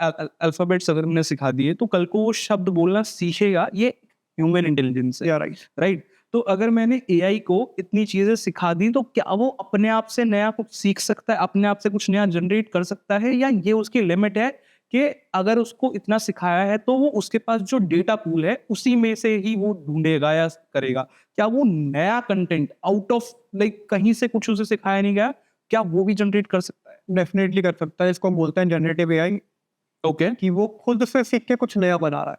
अल्फाबेट्स अगर मैंने सिखा दिए, तो कल को वो शब्द बोलना सीखेगा, ये ह्यूमन इंटेलिजेंस है, राइट? तो अगर मैंने AI को इतनी चीजें सिखा दी, तो क्या वो अपने आप से नया कुछ सीख सकता है, अपने आप से कुछ नया जनरेट कर सकता है, या ये उसकी लिमिट है कि अगर उसको इतना सिखाया है तो वो उसके पास जो डेटा पूल है उसी में से ही वो ढूंढेगा या करेगा? क्या वो नया कंटेंट आउट ऑफ लाइक कहीं से कुछ उसे सिखाया नहीं गया, क्या वो भी जनरेट कर सकता है? डेफिनेटली कर सकता है। इसको हम बोलते हैं जनरेटिव AI, ओके, कि वो खुद से सीख के कुछ नया बना रहा है।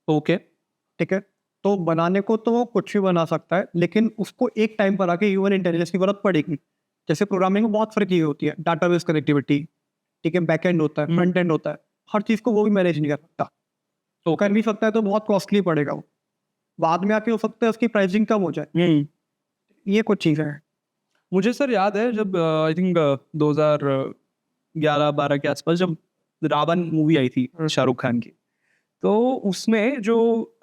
ओके, ठीक है, तो बनाने को तो वो कुछ भी बना सकता है, लेकिन उसको एक टाइम पर आके ह्यूमन इंटेलिजेंस की जरूरत पड़ेगी। जैसे प्रोग्रामिंग में बहुत सारी चीजें होती है, डाटाबेस कनेक्टिविटी, ठीक है, बैकएंड होता है, फ्रंट एंड होता है, हर चीज को वो भी मैनेज नहीं कर सकता। तो कर भी सकता है तो बहुत कॉस्टली पड़ेगा वो, बाद में आके हो सकता है उसकी प्राइसिंग कम हो जाए। ये कुछ चीजें हैं। मुझे सर याद है जब आई थिंक 2011-12 के आसपास जब रावण मूवी आई थी शाहरुख खान की, तो उसमें जो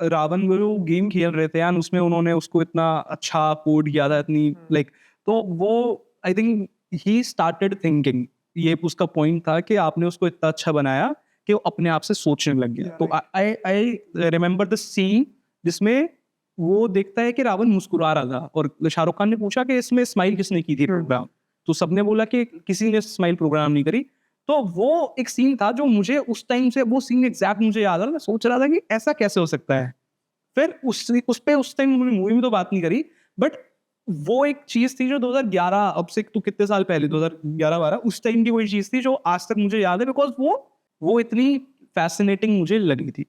रावण वो गेम खेल रहे थे यार, उसमें उन्होंने उसको इतना अच्छा कोड किया था, इतनी लाइक, तो वो I think he started thinking, ये उसका पॉइंट था कि आपने उसको इतना अच्छा बनाया कि वो अपने आप से सोचने लग गया। तो आई रिमेम्बर द सीन जिसमें वो देखता है कि रावण मुस्कुरा रहा था और शाहरुख खान ने पूछा कि इसमें स्माइल किसने की थी प्रोग्राम, तो सबने बोला कि किसी ने स्माइल प्रोग्राम नहीं करी। तो वो एक सीन था जो मुझे उस टाइम से वो सीन एग्जैक्ट मुझे याद आ रहा, मैं सोच रहा था कि ऐसा कैसे हो सकता है। फिर उस पे उस टाइम उन्होंने मूवी में तो बात नहीं करी, बट वो एक चीज थी जो 2011, अब से तो कितने साल पहले, 2011-12 उस टाइम की वही चीज थी जो आज तक मुझे याद है, बिकॉज वो इतनी फैसिनेटिंग मुझे लगी थी।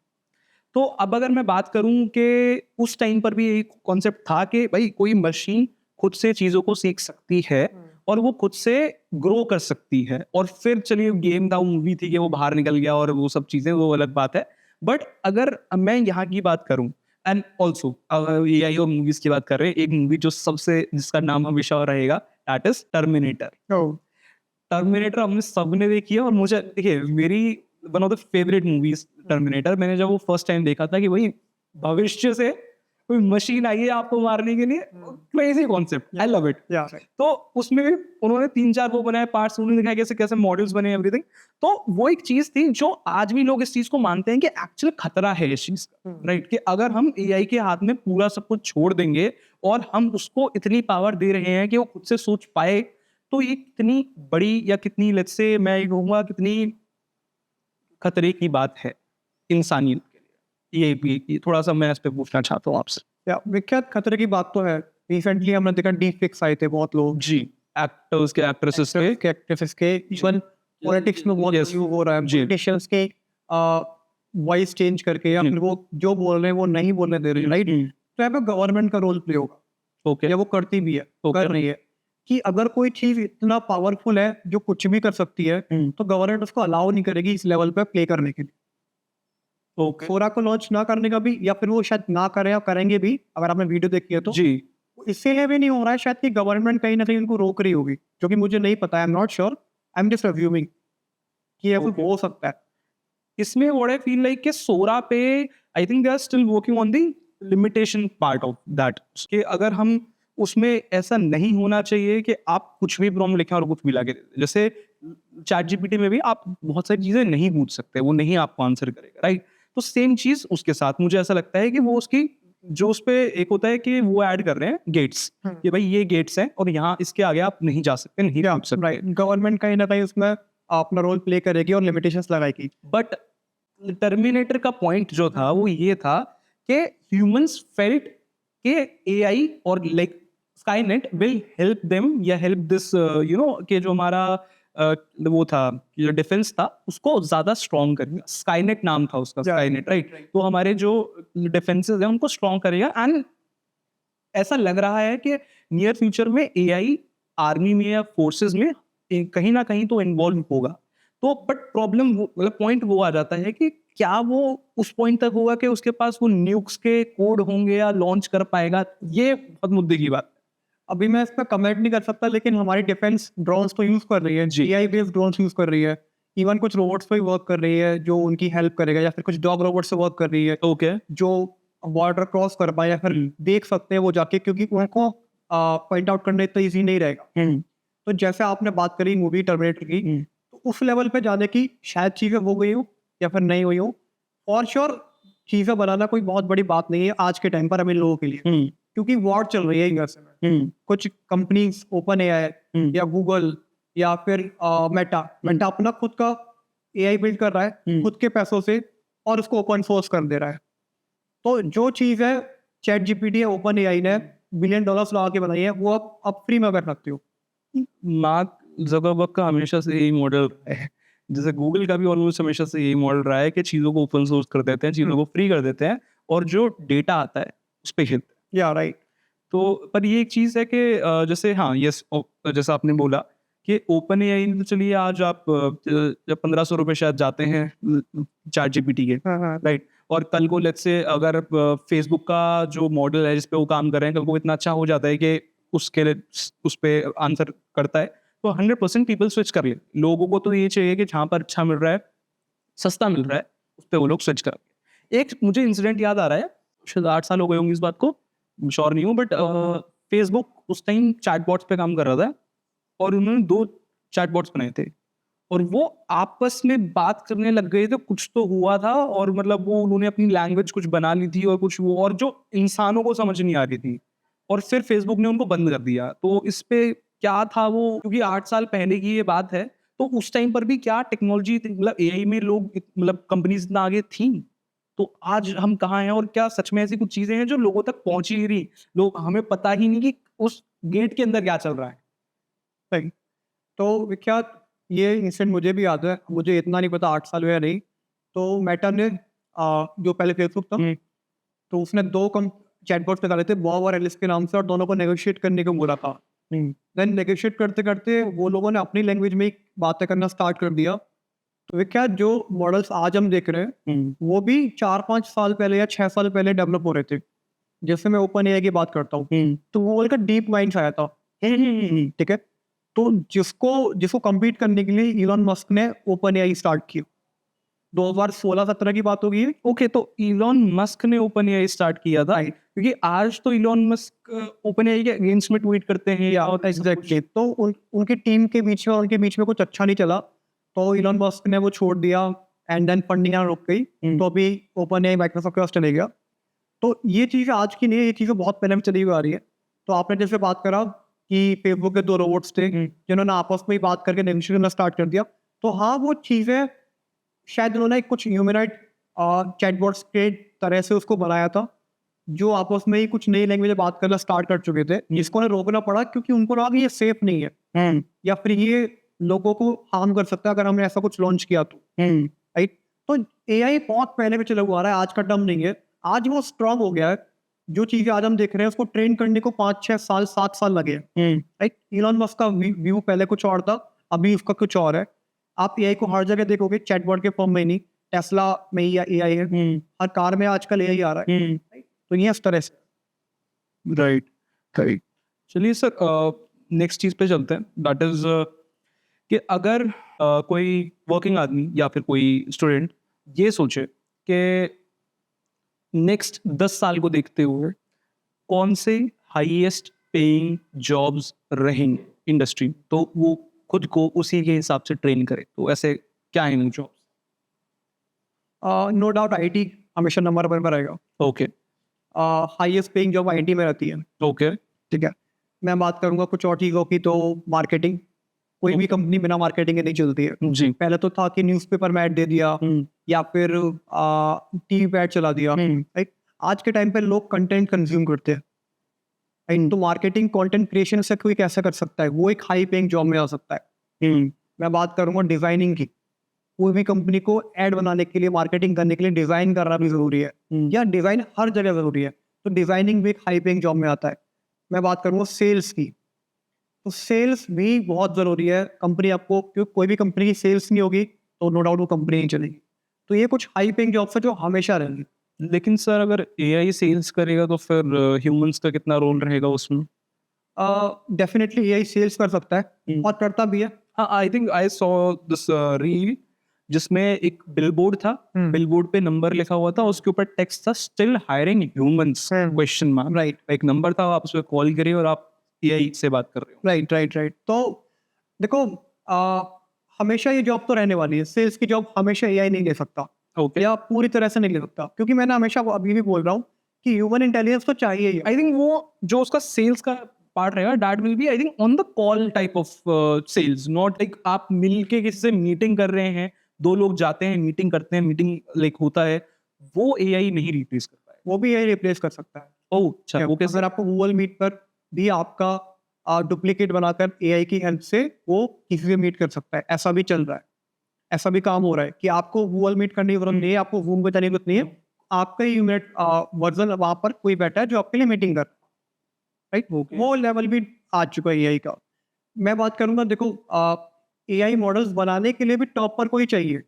तो अब अगर मैं बात करूं कि उस टाइम पर भी एक कॉन्सेप्ट था कि भाई कोई मशीन खुद से चीजों को सीख सकती है और वो खुद से ग्रो कर सकती है, और फिर चलिए गेम था, मूवी थी कि वो बाहर निकल गया और वो सब चीजें, वो अलग बात है। बट अगर मैं यहाँ की बात करूं, एंड ऑल्सो एआई और मूवीज की बात कर रहे हैं, एक मूवी जो सबसे, जिसका नाम हमेशा रहेगा, that is terminator. Oh, terminator हमने सबने देखी है, और मुझे देखिए मेरी one of the favourite movies terminator. मैंने जब वो फर्स्ट टाइम देखा था कि भाई भविष्य से कोई मशीन आई है आपको मारने के लिए, crazy concept, I love it. yeah, right. तो उसमें भी उन्होंने 3-4 वो बनाए पार्ट्स, उन्होंने दिखाया कैसे कैसे मॉडल्स बने, एवरीथिंग। तो वो एक चीज थी जो आज भी लोग इस चीज को मानते हैं कि एक्चुअल खतरा है इस चीज का, राइट? कि अगर हम एआई के हाथ में पूरा सब कुछ छोड़ देंगे और हम उसको इतनी पावर दे रहे हैं कि वो खुद से सोच पाए, तो ये कितनी बड़ी, या कितनी, लेट्स से मैं ये कहूंगा, कितनी खतरे की बात है इंसानियत के लिए। ये भी थोड़ा सा मैं इस पे पूछना चाहता हूँ आपसे। या विख्यात खतरे की बात तो है। रिसेंटली हमने देखा डीप फिक्स आए थे, बहुत लोग जी, एक्टर्स के, एक्ट्रेसेस के, एक्ट्रेसेस के, इवन पॉलिटिक्स में बहुत Yes. यूज हो रहा है। जी। पॉलिटिशियंस के वॉइस चेंज करके या जी। फिर वो जो बोल रहे हैं वो नहीं बोलने दे रहे, राइट? तो यहाँ पे गवर्नमेंट का रोल प्ले होगा, ओके, या वो करती भी है, Okay. कर रही है, कि अगर कोई चीज इतना पावरफुल है जो कुछ भी कर सकती है, तो गवर्नमेंट उसको अलाउ नहीं करेगी इस लेवल पे प्ले करने के लिए। ओके, सोरा को लॉन्च ना करने का भी, या फिर वो शायद ना करे या करेंगे भी, अगर आपने वीडियो देखी है तो जी, इसलिए भी नहीं हो रहा है शायद कि गवर्नमेंट कहीं ना कहीं उनको रोक रही होगी, जो कि मुझे नहीं पता, आई am not sure, I am just assuming कि ऐसा Okay. हो सकता है। इसमें व्हाट आई फील लाइक कि सोरा पे I think they are still working on the limitation part of that, कि अगर हम उसमें, ऐसा नहीं होना चाहिए कि आप कुछ भी प्रॉब्लम लिखें और कुछ भी लाके दे दें। जैसे चैट जीपीटी में भी आप बहुत सारी चीजें नहीं पूछ सकते, वो नहीं आपको आंसर करेगा, राइट? तो सेम चीज उसके साथ मुझे ऐसा लगता है कि वो उसकी, जो उस पे एक होता है कि वो ऐड कर रहे हैं गेट्स, कि भाई ये गेट्स हैं और यहाँ इसके आगे आप नहीं जा सकते, नहीं पूछ सकते। राइट, गवर्नमेंट कहीं ना कहीं उसमें अपना रोल प्ले करेगी और लिमिटेशंस लगाएगी। बट टर्मिनेटर का पॉइंट जो था वो ये था कि ह्यूमंस फेल्ट के एआई और like Skynet will help them, या हेल्प दिस कि जो हमारा वो था, जो डिफेंस था उसको ज्यादा स्ट्रॉन्ग करेगा। स्काईनेट नाम था उसका, स्काईनेट, राइट? तो हमारे जो डिफेंसेस हैं उनको स्ट्रॉन्ग करेगा। एंड ऐसा लग रहा है कि नियर फ्यूचर में एआई आर्मी में या फोर्सेस में कहीं ना कहीं तो इन्वॉल्व होगा। तो बट प्रॉब्लम, मतलब पॉइंट वो आ जाता है कि क्या वो उस पॉइंट तक होगा कि उसके पास वो न्यूक्स के कोड होंगे या लॉन्च कर पाएगा, ये बहुत मुद्दे की बात है। अभी मैं इस पर कमेंट नहीं कर सकता, लेकिन हमारी डिफेंस ड्रोन्स तो यूज कर रही है, जी। एआई बेस्ड ड्रोन्स यूज कर रही है, इवन कुछ रोबोट्स पे वर्क कर रही है जो उनकी हेल्प करेगा, या फिर कुछ डॉग रोबोट से वर्क कर रही है ओके, जो बॉर्डर क्रॉस कर पाए, या फिर देख सकते हैं वो जाके, क्योंकि उनको पॉइंट आउट करना इतना ईजी नहीं रहेगा। तो जैसे आपने बात करी मूवी टर्मिनेटर की, तो उस लेवल पे जाने की शायद चीजें हो गई हो या फिर नहीं हुई हो। फॉर श्योर चीजें बनाना कोई बहुत बड़ी बात नहीं है आज के टाइम पर हम इन लोगों के लिए, क्योंकि वॉर चल रही है यूएस में। कुछ कंपनीज, ओपन एआई या गूगल या फिर मेटा अपना खुद का एआई बिल्ड कर रहा है खुद के पैसों से, और उसको ओपन सोर्स कर दे रहा है। तो जो चीज है चैट जीपीटी, ओपन एआई ने $1 बिलियन लगा के बनाई है, वो अब फ्री में कर सकते हो। मार्क ज़करबर्ग का हमेशा से यही मॉडल है, जैसे गूगल का भी ऑलमोस्ट हमेशा से यही मॉडल रहा है कि चीज़ों को ओपन सोर्स कर देते हैं, चीज़ों को फ्री कर देते हैं, और जो डेटा आता है उस पे खेलते हैं। या राइट, तो पर ये एक चीज़ है कि जैसे हाँ, यस, जैसा आपने बोला कि ओपन एआई, तो चलिए आज आप जब 1500 रुपये शायद जाते हैं चैट जीपीटी के, राइट? और कल को लेट्स से अगर फेसबुक का जो मॉडल है जिस पे वो काम कर रहे हैं, कल को इतना अच्छा हो जाता है कि उसके लिए उस पे आंसर करता है, तो 100% पीपल स्विच कर ले। लोगों को तो ये चाहिए कि जहाँ पर अच्छा मिल रहा है, सस्ता मिल रहा है, उस पर वो लोग स्विच कर। एक मुझे इंसिडेंट याद आ रहा है, शायद 8 साल हो गए होंगे इस बात को, श्योर नहीं हूँ, बट फेसबुक उस टाइम चैटबॉट्स पे काम कर रहा था, और उन्होंने 2 चैटबॉट्स बनाए थे, और वो आपस में बात करने लग गए थे, कुछ तो हुआ था, और मतलब वो उन्होंने अपनी लैंग्वेज कुछ बना ली थी, और कुछ वो, और जो इंसानों को समझ नहीं आ रही थी, और फिर फेसबुक ने उनको बंद कर दिया। तो इस पे क्या था वो, क्योंकि 8 साल पहले की ये बात है, तो उस टाइम पर भी क्या टेक्नोलॉजी, मतलब एआई में लोग मतलब कंपनीज इतना आगे थी, तो आज हम कहाँ हैं और क्या सच में ऐसी कुछ चीजें हैं जो लोगों तक पहुंच ही नहीं रही, लोग हमें पता ही नहीं कि उस गेट के अंदर क्या चल रहा है। सही। तो विख्यात ये इंसिडेंट मुझे भी याद है, मुझे इतना नहीं पता 8 साल हुए या नहीं। तो मेटा ने जो पहले फेसबुक था, हम्म, तो उसने 2 कम चैटबॉट्स निकाले थे, बॉब और एलिस के नाम से, और दोनों को नेगोशिएट करने को बोला था। देन नेगोशिएट करते-करते वो लोगों ने अपनी लैंग्वेज में ही बातें करना स्टार्ट कर दिया। तो विख्यात जो मॉडल्स आज हम देख रहे हैं, वो भी 4-5 साल पहले या 6 साल पहले डेवलप हो रहे थे। जैसे मैं ओपन एआई की बात करता हूँ, तो गूगल का डीप माइंड्स आया था, ठीक है? तो जिसको जिसको कम्पीट करने के लिए इलॉन मस्क ने ओपन एआई स्टार्ट की। 2016-17 की बात होगी ये। ओके, तो इलॉन मस्क ने ओपन एआई स्टार्ट किया था, राइट। क्योंकि आज तो इलॉन मस्क ओपन एआई के अगेंस्ट में ट्वीट करते हैं या होता है सब कुछ। एग्जैक्टली। तो उनकी टीम के बीच में, उनके बीच में कुछ अच्छा नहीं चला, तो इलॉन मस्क ने वो छोड़ दिया, एंड देन फंडिंग यहाँ रुक गई। तो अभी ओपन एआई माइक्रोसॉफ्ट के पास चले गया। तो ये चीज़ आज की नहीं है, ये चीज़ें बहुत पहले में चली हुई आ रही है। तो आपने जैसे बात करा कि फेसबुक के 2 रोबोट्स थे जिन्होंने आपस में ही बात करके नेगोशिएट करना स्टार्ट कर दिया। तो हाँ, वो चीज़ें शायद उन्होंने कुछ ह्यूमनॉइड चैटबॉट्स के तरह से उसको बनाया था, जो आपस में ही कुछ नई लैंग्वेज में बात करना स्टार्ट कर चुके थे, जिसको उन्हें रोकना पड़ा क्योंकि उनको लगा कि ये सेफ नहीं है, या फिर ये लोगों को हार्म कर सकता है अगर हमने ऐसा कुछ लॉन्च किया तो। राइट। तो एआई बहुत पहले में चला हुआ रहा है, आज का टर्म नहीं है। आज वो स्ट्रांग हो गया है। जो चीजें आज हम देख रहे हैं उसको ट्रेन करने को 5-6 साल 7 साल लगे। राइट। इलॉन मस्क का व्यू पहले कुछ और था, अभी उसका कुछ और है। आप एआई को हर जगह देखोगे, चैटबॉट के फॉर्म में नहीं, टेस्ला में ही एआई है, हर कार में आजकल एआई आ रहा है। Right? तो ये इस तरह से। Right, right. चलिए सर, नेक्स्ट चीज पे चलते हैं, दैट इज कि अगर कोई वर्किंग आदमी या फिर कोई स्टूडेंट ये सोचे कि नेक्स्ट 10 साल को देखते हुए कौन से हाईएस्ट पेइंग जॉब्स रहेंगे इंडस्ट्री, तो वो खुद को उसी के हिसाब से ट्रेन करे, तो ऐसे क्या है वो जॉब्स? नो डाउट आईटी हमेशा नंबर 1 पर रहेगा। Okay, highest paying job IT में रहती है। ओके, ठीक है। मैं बात करूंगा कुछ और चीज़ों की, तो मार्केटिंग। कोई भी कंपनी बिना मार्केटिंग के नहीं चलती है। जी, पहले तो था कि न्यूज़पेपर में ऐड दे दिया, या फिर टीवी पे ऐड चला दिया। राइट। आज के टाइम पे लोग कंटेंट कंज्यूम करते हैं। राइट। तो मार्केटिंग कंटेंट क्रिएशन से कोई कैसे कर सकता है, वो एक हाई पेइंग जॉब में आ सकता है। मैं बात करूंगा डिजाइनिंग की। कोई भी कंपनी को ऐड बनाने के लिए, मार्केटिंग करने के लिए डिजाइन करना भी जरूरी है, या डिजाइन हर जगह जरूरी है। तो डिजाइनिंग भी एक हाई पेइंग जॉब में आता है। मैं बात करूंगा सेल्स की, तो सेल्स भी बहुत ज़रूरी है। कंपनी आपको, क्योंकि कोई भी कंपनी की सेल्स नहीं होगी तो नो डाउट वो कंपनी नहीं चलेगी। तो ये कुछ हाई पेइंग जॉब्स है जो हमेशा रहेंगी। लेकिन सर अगर एआई सेल्स करेगा तो फिर ह्यूमंस का कितना रोल रहेगा उसमें? डेफिनेटली एआई सेल्स कर सकता है, और करता भी है। हाँ, I think I saw this reel जिसमें एक बिलबोर्ड था, बिलबोर्ड पे नंबर लिखा हुआ था, उसके ऊपर टेक्स्ट था still hiring humans question mark. Right, एक नंबर था, आप उस पर कॉल करिए और आप एआई से बात कर रहे हो। Right, right, right. तो देखो, हमेशा ये जॉब तो रहने वाली है। सेल्स की जॉब हमेशा एआई नहीं ले सकता, ओके, या पूरी तरह से नहीं ले सकता, क्योंकि मैंने हमेशा अभी भी बोल रहा हूँ कि ह्यूमन इंटेलिजेंस तो चाहिए ही। आई थिंक वो जो उसका सेल्स का पार्ट रहेगा, that will be I think on the call type of sales, not like आप मिलके किसी से मीटिंग कर रहे हैं, 2 लोग जाते हैं मीटिंग करते हैं, मीटिंग लाइक होता है, वो एआई नहीं रिप्लेस कर पाएगा। वो भी एआई रिप्लेस कर सकता है। ओह अच्छा, वो कैसे? अगर आपको गूगल मीट पर भी आपका डुप्लीकेट बनाकर एआई की हेल्प से वो किसी से मीट कर सकता है, ऐसा भी चल रहा है, ऐसा भी काम हो रहा है कि आपको गूगल मीट करने की जरूरत नहीं है, आपको जूम पे जाने की जरूरत नहीं है, आपका ही यूनिट वर्जन वहां पर कोई बैठा है जो आपके लिए मीटिंग कर, राइट। वो लेवल भी आ चुका है एआई का। मैं बात करूंगा, देखो, एआई मॉडल्स बनाने के लिए भी टॉप पर कोई चाहिए,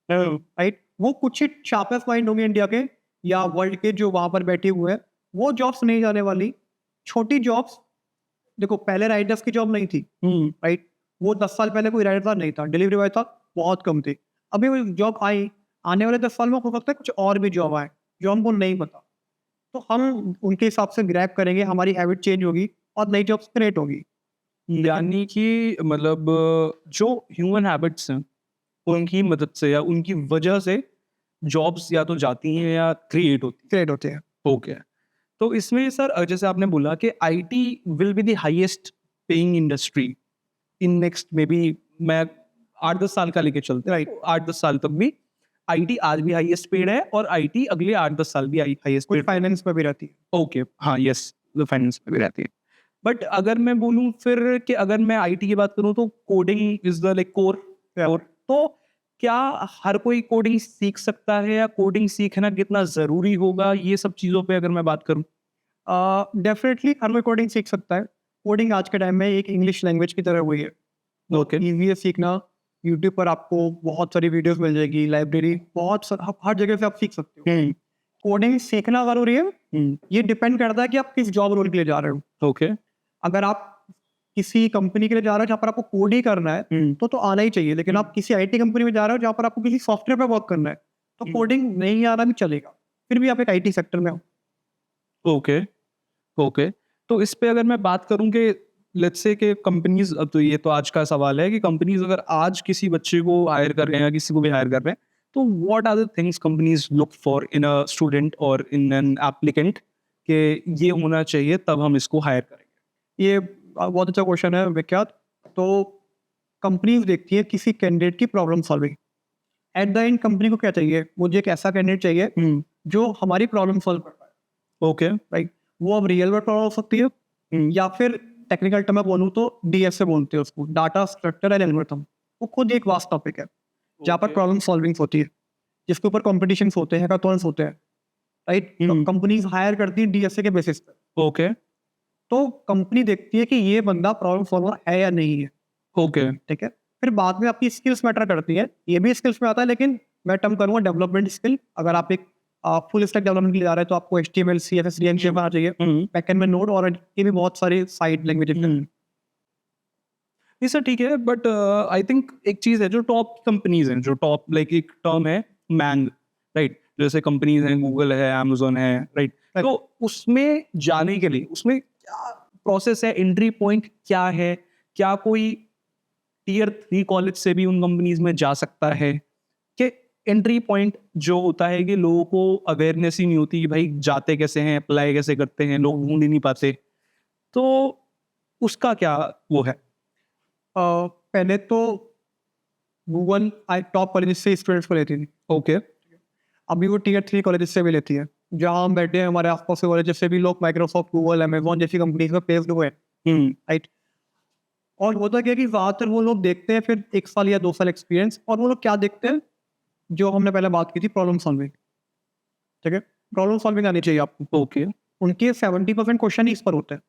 राइट। वो कुछ ही शार्पेस्ट माइंड होंगे इंडिया के या वर्ल्ड के जो वहां पर बैठे हुए हैं, वो जॉब्स नहीं जाने वाली। छोटी जॉब्स, देखो, पहले राइडर्स की जॉब नहीं थी, राइट। वो 10 साल पहले कोई राइडर नहीं था, डिलीवरी बॉय था, बहुत कम थे। अभी वो जॉब आई, आने वाले 10 साल में हो सकता है कुछ और भी जॉब आए जो हमको नहीं पता। तो हम उनके हिसाब से ग्रैब करेंगे, हमारी हैबिट चेंज होगी और नई जॉब्स क्रिएट होगी। यानी कि मतलब जो ह्यूमन हैबिट्स हैं उनकी मदद से या उनकी वजह से जॉब्स या तो जाती हैं या क्रिएट होते हैं। ओके। तो इसमें सर जैसे आपने बोला कि IT will be the highest paying industry in next may be, मैं 8-10 साल का लेके चलते, Right. 8-10 साल तक भी आईटी आज भी हाईएस्ट पेड है और आईटी अगले 8-10 साल भी हाईएस्ट कुछ पेड। फाइनेंस में भी रहती है। ओके, हाँ, यस, फाइनेंस में भी रहती है। बट अगर मैं बोलूँ फिर कि अगर मैं आईटी की बात करूँ तो coding is the like core. Yeah. तो क्या हर कोई कोडिंग सीख सकता है या कोडिंग सीखना कितना जरूरी होगा, ये सब चीजों पे अगर मैं बात करूँ? डेफिनेटली हर कोई कोडिंग सीख सकता है। कोडिंग आज के टाइम में एक इंग्लिश लैंग्वेज की तरह हुई है। ओके। ईजी है सीखना। यूट्यूब पर आपको बहुत सारी वीडियोस मिल जाएगी, लाइब्रेरी हर जगह से आप सीख सकते हो। कोडिंग सीखना जरूरी है। ये डिपेंड करता है कि आप किस जॉब रोल के लिए जा रहे हो। ओके। अगर आप किसी कंपनी के लिए जा रहे हो जहाँ पर आपको कोड ही करना है तो आना ही चाहिए। लेकिन आप किसी आईटी कंपनी में जा रहे हो जहाँ पर आपको किसी सॉफ्टवेयर पे वर्क करना है तो कोडिंग नहीं आना भी चलेगा, फिर भी आप एक आईटी सेक्टर में हो। ओके। ओके। तो इस पे अगर मैं बात करूं कि लेट्स से कि कंपनीज, अब तो ये तो आज का सवाल है कि कंपनीज अगर आज किसी बच्चे को हायर कर रहे हैं या किसी को भी हायर कर रहे हैं, तो what are the things companies look for in a student और इन एन एप्लीकेंट कि ये होना चाहिए तब हम इसको हायर करेंगे? ये बहुत अच्छा क्वेश्चन है विख्यात। तो कंपनीज देखती है किसी कैंडिडेट की problem solving. At the end company को क्या चाहिए? मुझे एक ऐसा कैंडिडेट चाहिए जो हमारी प्रॉब्लम सॉल्व कर पाए। ओके। राइट, वो अब रियल वर्ल्ड प्रॉब्लम हो सकती है या फिर टेक्निकल टर्म में बोलूँ तो डीएस से बोलते हैं उसको, डाटा स्ट्रक्चर एंड एल्गोरिथम। वो खुद एक वास्ट टॉपिक है जहाँ पर प्रॉब्लम सॉल्विंग होती है, जिसके ऊपर कॉम्पिटिशन होते हैं, हैकाथॉन्स होते हैं। राइट, कंपनीज हायर करती है डीएसए के बेसिस पे। ओके। तो कंपनी देखती है कि ये बंदा प्रॉब्लम सॉल्वर है या नहीं है। ओके। ठीक है, फिर बाद में आपकी स्किल्स मैटर करती है। ये भी स्किल्स में आता है, लेकिन मैं टर्म करूंगा डेवलपमेंट स्किल। अगर आप एक फुल स्टैक डेवलपमेंट के लिए जा रहे हैं तो आपको HTML CSS रिएक्ट आना चाहिए। बैकएंड में नोड और ये भी बहुत सारी साइड लैंग्वेजेस हैं। ये सर ठीक है, बट आई थिंक एक चीज है जो टॉप कंपनीज हैं, जो टॉप लाइक एक टर्म है मैंग, राइट? जैसे कंपनीज हैं, गूगल है, Amazon है, राइट? तो उसमें जाने के लिए उसमें क्या प्रोसेस है, एंट्री पॉइंट क्या है? क्या कोई टियर 3 कॉलेज से भी उन कंपनीज में जा सकता है? कि एंट्री पॉइंट जो होता है कि लोगों को अवेयरनेस ही नहीं होती कि भाई जाते कैसे हैं, अप्लाई कैसे करते हैं, लोग ढूंढ ही नहीं पाते, तो उसका क्या वो है? पहले तो गूगल टॉप कॉलेज से स्टूडेंट्स को लेती थी। ओके। अभी वो टियर 3 कॉलेज से भी लेती है। जहाँ हम बैठे हैं हमारे आसपास के कॉलेज से भी लोग माइक्रोसॉफ्ट, गूगल, अमेजोन जैसी कंपनीज में प्लेस्ड हुए हैं। राइट, और होता क्या है कि ज़्यादातर वो लोग देखते हैं फिर 1 साल या 2 साल एक्सपीरियंस, और वो लोग क्या देखते हैं जो हमने पहले बात की थी, प्रॉब्लम सॉल्विंग। ठीक है, प्रॉब्लम सॉल्विंग आनी चाहिए आपको। ओके। उनके 70% क्वेश्चन ही इस पर होते हैं।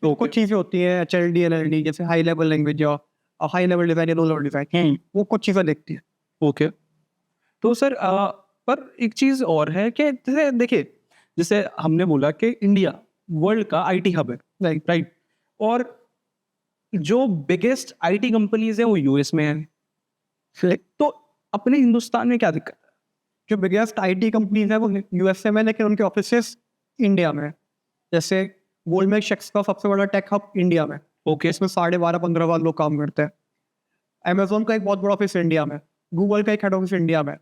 तो कुछ चीज़ें होती हैं HLD, LLD, जैसे हाई लेवल लैंग्वेज या हाई लेवल डिज़ाइन या लो लेवल डिज़ाइन, वो कुछ चीज़ें देखती है। ओके। तो सर पर एक चीज और है कि जैसे देखिए, जैसे हमने बोला कि इंडिया वर्ल्ड का आईटी हब है, राइट, राइट? और जो बिगेस्ट आईटी कंपनीज हैं वो यूएस में हैं, तो अपने हिंदुस्तान में क्या दिक्कत है? जो बिगेस्ट IT कंपनीज है वो USA में, लेकिन उनके ऑफिसेस इंडिया में है। जैसे गोल्डमैन सैक्स का सबसे बड़ा टेक हब इंडिया में, ओके। इसमें 12.5-15 हजार लोग काम करते हैं। अमेजोन का एक बहुत बड़ा ऑफिस इंडिया में, गूगल का एक हेड ऑफिस इंडिया में।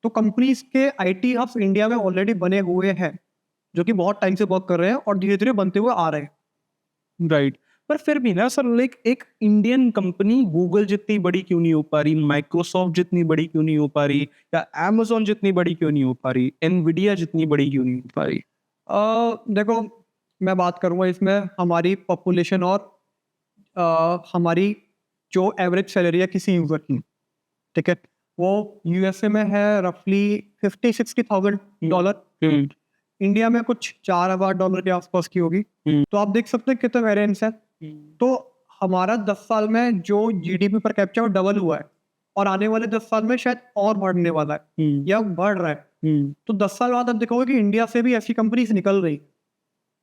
तो कंपनीज के IT हब्स इंडिया में ऑलरेडी बने हुए हैं, जो कि बहुत टाइम से वर्क कर रहे हैं और धीरे धीरे बनते हुए आ रहे हैं। राइट, पर फिर भी ना सर, लाइक एक इंडियन कंपनी गूगल जितनी बड़ी क्यों नहीं हो पा रही, माइक्रोसॉफ्ट जितनी बड़ी क्यों नहीं हो पा रही, या Amazon जितनी बड़ी क्यों नहीं हो पा रही, एनवीडिया जितनी बड़ी क्यों नहीं हो पा रही? देखो, मैं बात करूंगा इसमें हमारी पॉपुलेशन और हमारी जो एवरेज सैलरी है किसी यूजर की, ठीक है, वो USA में है रफली $50,000-60,000। इंडिया में कुछ $4,000 के आसपास की होगी। तो आप देख सकते हैं कितना वेरिएंस है। तो हमारा 10 साल में जो GDP पर कैप्चा वो डबल हुआ है, और आने वाले 10 साल में शायद और बढ़ने वाला है या बढ़ रहा है। तो 10 साल बाद आप देखोगे कि इंडिया से भी ऐसी कंपनीज निकल रही।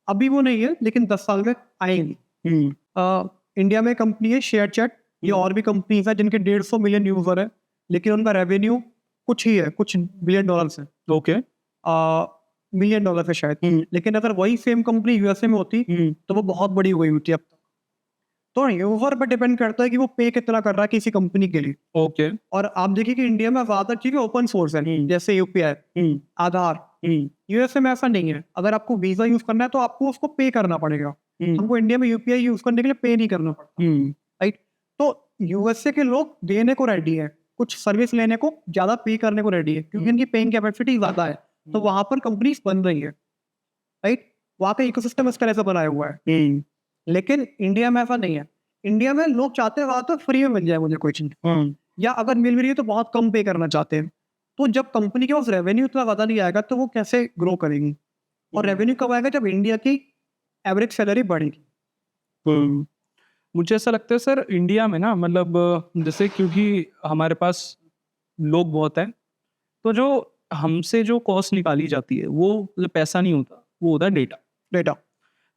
अभी वो नहीं है, लेकिन 10 साल में आएंगी। इंडिया में कंपनी है शेयरचैट, ये और भी कंपनीज है जिनके 150 मिलियन यूजर है, लेकिन उनका रेवेन्यू कुछ ही है, कुछ बिलियन डॉलर्स है। ओके। मिलियन डॉलर है शायद। लेकिन अगर वही सेम कंपनी USA में होती तो वो बहुत बड़ी हो गई होती अब तक। तो यूजर पर डिपेंड करता है कि वो पे कितना कर रहा है किसी कंपनी के लिए। ओके। और आप देखिए कि इंडिया में ज्यादातर चीजें ओपन सोर्स है, जैसे UPI, आधार। USA में ऐसा नहीं है। अगर आपको वीजा यूज करना है तो आपको उसको पे करना पड़ेगा। हमको इंडिया में UPI यूज करने के लिए पे नहीं करना पड़ता। राइट, तो USA के लोग देने को रेडी है, कुछ सर्विस लेने को ज़्यादा पे करने को रेडी है, क्योंकि इनकी पेइंग कैपेसिटी ज़्यादा है, तो वहाँ पर कंपनीज बन रही है, राइट। वहाँ का इकोसिस्टम इस तरह से बनाया हुआ है। लेकिन इंडिया में ऐसा नहीं है। इंडिया में लोग चाहते हैं वहाँ तो फ्री में मिल जाए मुझे कोई चीज़, या अगर मिल भी रही है तो बहुत कम पे करना चाहते हैं। तो जब कंपनी के पास रेवेन्यू उतना ज़्यादा नहीं आएगा तो वो कैसे ग्रो करेगी, और रेवेन्यू कब आएगा, जब इंडिया की एवरेज सैलरी बढ़ेगी। मुझे ऐसा लगता है सर इंडिया में ना, मतलब जैसे क्योंकि हमारे पास लोग बहुत हैं, तो जो हमसे जो कॉस्ट निकाली जाती है वो जो पैसा नहीं होता, वो होता है डेटा। डेटा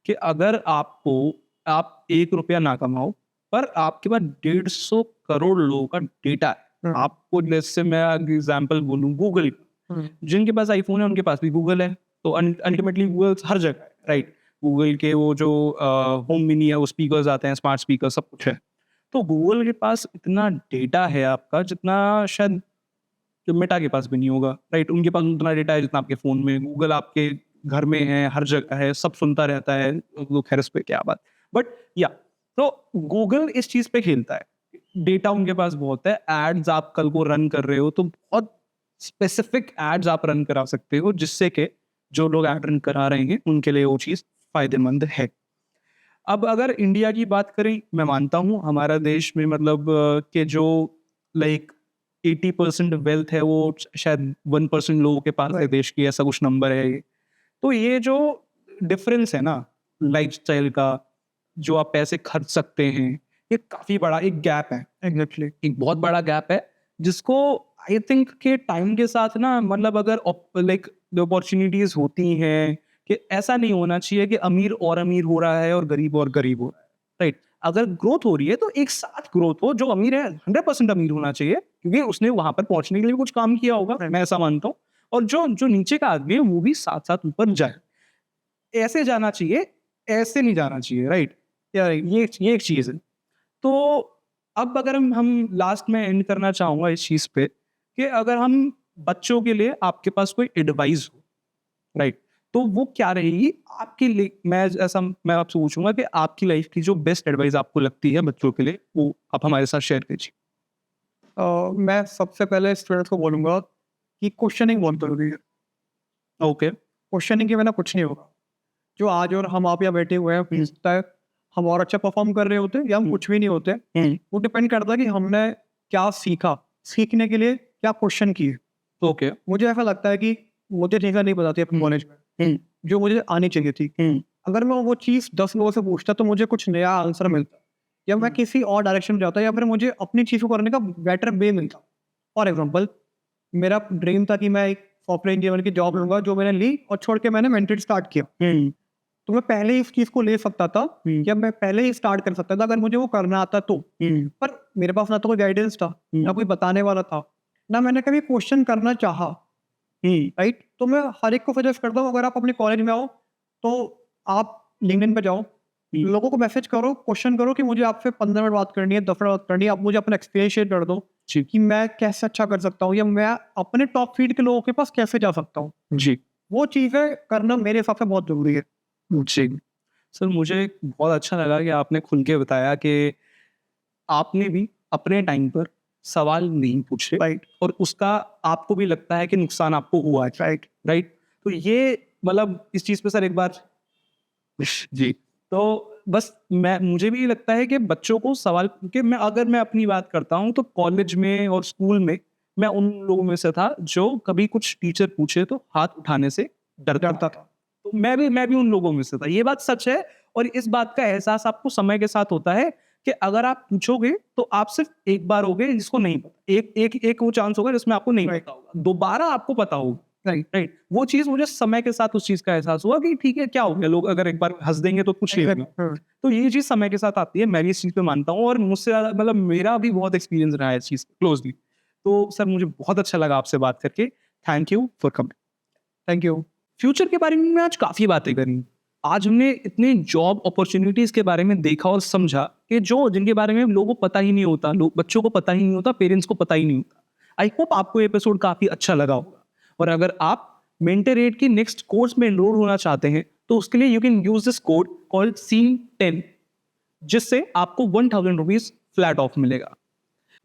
कि अगर आप 1 रुपया ना कमाओ पर आपके पास 150 करोड़ लोगों का डेटा है। आपको जैसे मैं एग्जांपल बोलूँ गूगल, जिनके पास आईफोन है उनके पास भी गूगल है, तो अल्टीमेटली गूगल हर जगह है, राइट। गूगल के वो जो होम मिनी है, वो स्पीकर्स आते हैं, स्मार्ट स्पीकर, सब कुछ है। तो गूगल के पास इतना डेटा है आपका जितना शायद मेटा के पास भी नहीं होगा, राइट। उनके पास उतना डेटा है जितना आपके फ़ोन में। गूगल आपके घर में है, हर जगह है, सब सुनता रहता है। वो खैर उस पे क्या बात, बट या तो गूगल इस चीज़ पे खेलता है, डेटा उनके पास बहुत है। एड्स आप कल को रन कर रहे हो तो बहुत स्पेसिफिक एड्स आप रन करा सकते हो, जिससे कि जो लोग एड रन करा रहे हैं उनके लिए वो चीज़ फ़ायदेमंद है। अब अगर इंडिया की बात करें, मैं मानता हूँ हमारा देश में मतलब कि जो लाइक 80% वेल्थ है वो शायद 1% लोगों के पास है देश की, ऐसा कुछ नंबर है ये। तो ये जो डिफरेंस है ना लाइफस्टाइल का, जो आप पैसे खर्च सकते हैं, ये काफ़ी बड़ा एक गैप है। एग्जैक्टली। एक बहुत बड़ा गैप है जिसको आई थिंक के टाइम के साथ ना, मतलब अगर लाइक अपॉर्चुनिटीज होती हैं कि ऐसा नहीं होना चाहिए कि अमीर और अमीर हो रहा है और गरीब और गरीब हो रहा है, राइट। अगर ग्रोथ हो रही है तो एक साथ ग्रोथ हो। जो अमीर है 100% अमीर होना चाहिए, क्योंकि उसने वहां पर पहुंचने के लिए कुछ काम किया होगा, मैं ऐसा मानता हूँ। और जो जो नीचे का आदमी है वो भी साथ साथ ऊपर जाए, ऐसे जाना चाहिए, ऐसे नहीं जाना चाहिए, राइट। या ये एक चीज़ है। तो अब अगर हम लास्ट में एंड करना चाहूँगा इस चीज़ पे कि अगर हम बच्चों के लिए आपके पास कोई एडवाइस हो, राइट, तो वो क्या रहेगी आपके लिए? मैं आपसे पूछूंगा कि आपकी लाइफ की जो बेस्ट एडवाइस आपको लगती है बच्चों के लिए, वो आप हमारे साथ शेयर कीजिए। मैं सबसे पहले स्टूडेंट्स को बोलूँगा कि क्वेश्चनिंग बहुत ज़रूरी है। ओके। क्वेश्चनिंग के बिना कुछ नहीं होगा। जो आज और हम आप यहाँ बैठे हुए हैं, हो सकता है हम और अच्छा परफॉर्म कर रहे होते या हम कुछ भी नहीं होते। वो डिपेंड करता है कि हमने क्या सीखा, सीखने के लिए क्या क्वेश्चन किए। ओके। मुझे ऐसा लगता है कि मुझे चीज़ें नहीं पता थी अपने कॉलेज में, जो मुझे आनी चाहिए थी। अगर मैं वो चीज़ 10 लोगों से पूछता तो मुझे कुछ नया आंसर मिलता, या मैं किसी और डायरेक्शन में जाता, या फिर मुझे अपनी चीज़ को करने का बेटर वे मिलता। फॉर एग्जाम्पल, मेरा ड्रीम था कि मैं एक सॉफ्टवेयर इंजीनियर की जॉब लूँगा, जो मैंने ली और छोड़ के मैंने मेंटोर स्टार्ट किया। तो मैं पहले ही इस चीज़ को ले सकता था, या मैं पहले ही स्टार्ट कर सकता था अगर मुझे वो करना आता तो। पर मेरे पास ना तो कोई गाइडेंस था, ना कोई बताने वाला था, ना मैंने कभी क्वेश्चन करना चाहा, राइट। तो मैं हर एक को सजेस्ट करता हूँ, अगर आप अपने कॉलेज में आओ तो आप लिंक्डइन पे जाओ, लोगों को मैसेज करो, क्वेश्चन करो कि मुझे आपसे 15 मिनट बात करनी है, 10 मिनट बात करनी है। आप मुझे अपना एक्सपीरियंस शेयर कर दो कि मैं कैसे अच्छा कर सकता हूँ, या मैं अपने टॉप फील्ड के लोगों के पास कैसे जा सकता हूँ। जी। वो चीज़ें करना मेरे हिसाब से बहुत ज़रूरी है। जी सर, मुझे बहुत अच्छा लगा कि आपने खुल के बताया कि आपने भी अपने टाइम पर सवाल नहीं पूछे, राइट। और उसका आपको भी लगता है कि नुकसान आपको हुआ है, राइट। राइट। तो ये मतलब इस चीज़ पे सर एक बार जी, तो बस मुझे भी लगता है कि बच्चों को सवाल, क्योंकि मैं अपनी बात करता हूँ तो कॉलेज में और स्कूल में मैं उन लोगों में से था जो कभी कुछ टीचर पूछे तो हाथ उठाने से डरता डरता था। था। तो मैं भी उन लोगों में से था। ये बात सच है, और इस बात का एहसास आपको समय के साथ होता है कि अगर आप पूछोगे तो आप सिर्फ एक बार होगे जिसको नहीं पता, एक वो चांस होगा जिसमें आपको नहीं पता होगा, दोबारा आपको पता होगा, राइट। वो चीज़ मुझे समय के साथ उस चीज़ का एहसास हुआ कि ठीक है, क्या हो गया, लोग अगर एक बार हँस देंगे तो कुछ नहीं होगा। तो ये चीज़ समय के साथ आती है, मैं भी इस चीज़ पे मानता हूँ, और मुझसे ज़्यादा मतलब मेरा भी बहुत एक्सपीरियंस रहा है इस चीज़ क्लोज़ली। तो सर मुझे बहुत अच्छा लगा आपसे बात करके। Thank you for coming. Thank you. Future के बारे में मैं आज काफ़ी बातें करी। आज हमने इतने जॉब अपॉर्चुनिटीज़ के बारे में देखा और समझा कि जो जिनके बारे में लोगों को पता ही नहीं होता, लोग बच्चों को पता ही नहीं होता, पेरेंट्स को पता ही नहीं होता। आई होप आपको ये एपिसोड काफ़ी अच्छा लगा होगा, और अगर आप मेंटोरेट की नेक्स्ट कोर्स में एनरोल होना चाहते हैं तो उसके लिए you can use this code called SEEN10, जिससे आपको 1000 रुपीज़ फ्लैट ऑफ मिलेगा।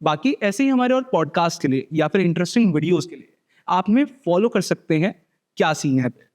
बाकी ऐसे ही हमारे और पॉडकास्ट के लिए या फिर इंटरेस्टिंग वीडियोस के लिए आप हमें फॉलो कर सकते हैं क्या सीन है पे।